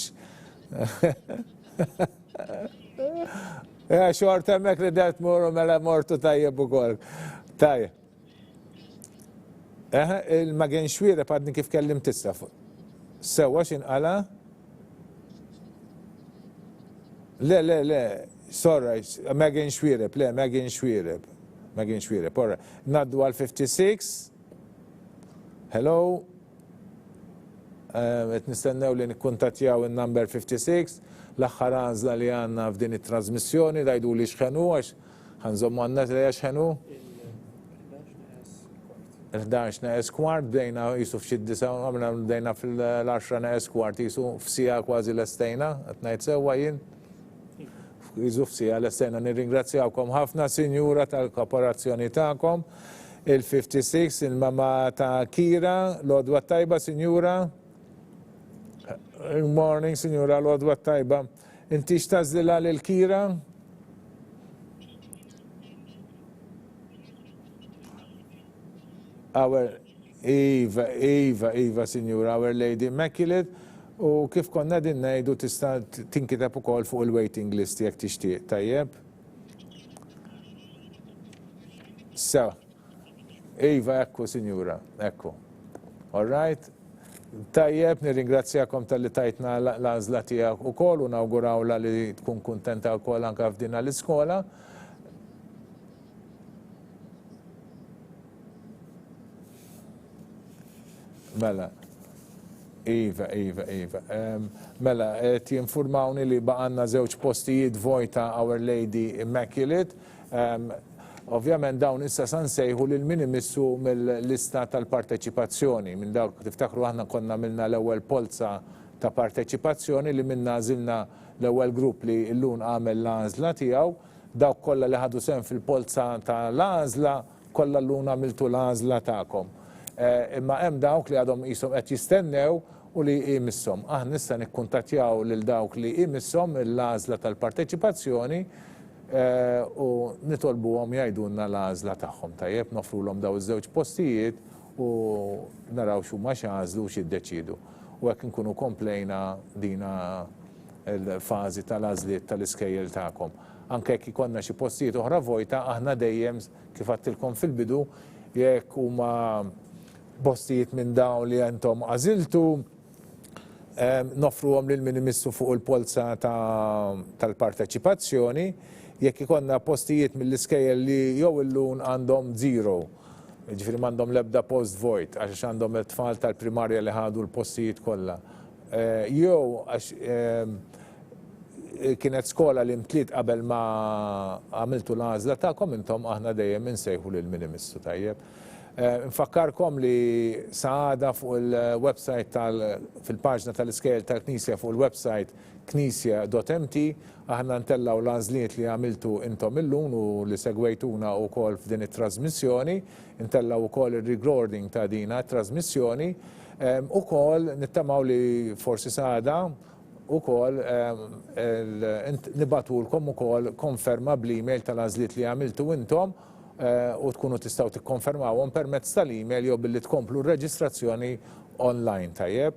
Xort hemmhekk li det tmur mela mortu tajjeb ukoll. Tajjeb. Il-Magen Xwiereb għadni kif kellim tista' fuq. Sewwa x'inqala? Le, sorry, Magen Xwiereb, Magen Xwiereb. Magen Xwiereb, orra. Naddu għal 56. Hello. Et nistennew li nikkuntattjaw il-number 56. L-aħħar għażla li għandna f'din it-trasmissjoni, rajdu li x'ħenu għax ħanżommu għandna li x'ħenu. 11 naqes kwart, bdejna jisu f'xid-disa, għamna bdejna fil-10 naqes kwart, jisu f'sija kważi l-estejna, għatnajt sewa jien. Jisu f'sija l-estejna, nirringrazzjawkom ħafna, sinjura tal-kooperazzjoni ta'kom. Il-56, il-mama ta' Kira, l-odwa tajba, sinjura. Good morning, sinjura, l-odwa tajba. Inti xtażlila l-Kira? Iva, sinjura, Our Lady Immaculate. U kif konna din ngħidu tista' tinkiteb ukoll fuq il-waiting list jekk tixtieq, tajjeb? Sewa. Iva, ekku, sinjura, ekku. All right? Tajjeb, nirringrazzjakom tal-li tajtna l-għażla tiegħek ukoll u nawgurawla li tkun kuntenta wkoll anke f'din l-iskola. Mela. Iva. Mela, jinformawni li baqanna żewġ postijiet vojta Our Lady Immaculate. Ovvjament dawn issa sansejħu lil min imissu mill-lista tal-parteċipazzjoni. Minn dawk tiftakru aħna konna milna l-ewwel polza ta' parteċipazzjoni li minna żilna l-ewwel grupp li llun għamel l-għażla tiegħu. Dawk kollha li ħadu sehem fil-polza tal-għażla kollha llun għamiltu l-għażla tagħkom. Imma hemm dawk li għadhom qishom qed jistennew u li jmisshom. Aħna nista' nikkuntattjaw lil dawk li jmisshom il-għażla tal-parteċipazzjoni u nitolbuhom jgħidulna l-għażla tagħhom. Tajjeb, nofrulhom daw iż-żewġ postijiet u naraw x'huma x'għażlu u x'iddeċiedu. U hekk inkunu komplejna dina l-fażi tal-għażliet tal-iskejjel tagħkom. Anke jekk ikollna xi postijiet oħra vojta, aħna dejjem kif għattilkom fil-bidu jekk huma postijiet minn dawn li jentom għażiltu, nofruhom lil min imissu fuq il-polza tal-parteċipazzjoni, jekk ikonna postijiet mill-iskejjel li jew illum għandhom zero, ġifieri m'għandhom l-ebda post void għax għandhom it-tfal tal-primarja li ħadu l-postijiet kollha. Jew għax kienet skola li mtliet qabel ma għamiltu l-għażla tagħkom intom aħna dejjem insejħu lil min imissu, tajjeb. Nfakkarkom li saħada fuq il-website fil-paġna tal-iskejjel tal-Knisja fuq il-website knisja.mt aħna ntellaw l-għażliet li għamiltu intom illum u li segwejtuna wkoll f'din it-trasmissjoni, ntellaw ukoll ir-recording ta' dina t-trasmissjoni, ukoll nittamaw li forsi saħada ukoll nibatulkom ukoll konferma bl-email tal-għażliet li għamiltu intom u tkunu tistgħu tikkonfermawhom permezz tal-email jew billi tkomplu r-reġistrazzjoni online, tajjeb.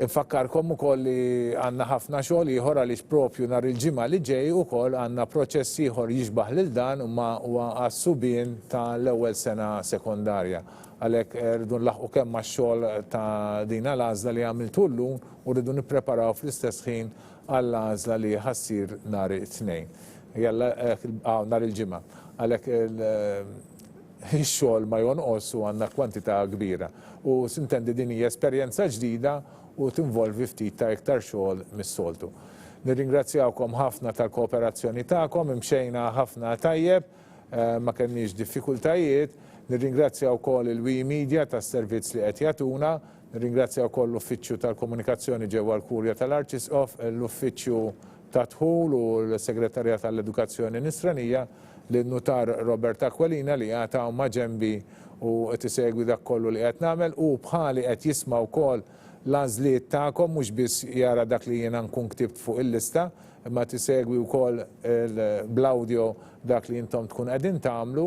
Infakkarkom ukoll li għandna ħafna xogħol ieħor għaliex propju nhar il-ġimgħa li ġej ukoll għandna proċess ieħor jixbaħ lil dan huwa għas-subien tal-ewwel sena sekondarja. Għalhekk rridu nlaħqu kemm max-xogħol ta' din l-għażla li għamiltu llum u rridu nippreparaw fl-istess ħin għall-għażla li ħassir nhar it-tnejn. Nhar il-ġimgħa. Għalhekk ix-xogħol ma jonqos u għandna kwantità kbira. U sintendi din hija esperjenza ġdida u tinvolvi ftit ta' iktar xogħol mis-soltu. Nirringrazzjawkom ħafna tal-kooperazzjoni tagħkom, imxejna ħafna tajjeb, ma kenniex diffikultajiet. Nirringrazzjaw ukoll il-Wi Media tas-servizz li qed jagħtuna, nirringrazzjaw ukoll l-Uffiċċju tal-Komunikazzjoni ġewwa l-Kurja tal-Arċisqof, l-Uffiċċju ta' Dħul u l-Segretarja tal-Edukazzjoni Nisranija, l-Nutar Robert Aquilina li għataw ma' ġembi u qed isegwi dak kollu li qed nagħmel u bħali qed jisma' wkoll l-għażliet tagħkom mhux biss jara dak li jiena nkun ktibt fuq il-lista, imma tisegwi wkoll bl-awdio dak li intom tkun qegħdin tagħmlu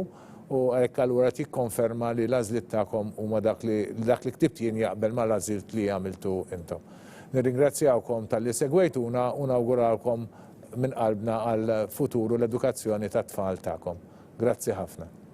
u għalhekk allura tikkonferma li l-għażliet tagħkom huma dak li ktibt jien jaqbel mal-għażliet li għamiltu intom. Nirringrazzjawkom tal-li segwejtuna u nawguralkom minn qalbna għal futuru l-edukazzjoni tat-tfal tagħkom. Grazzi ħafna.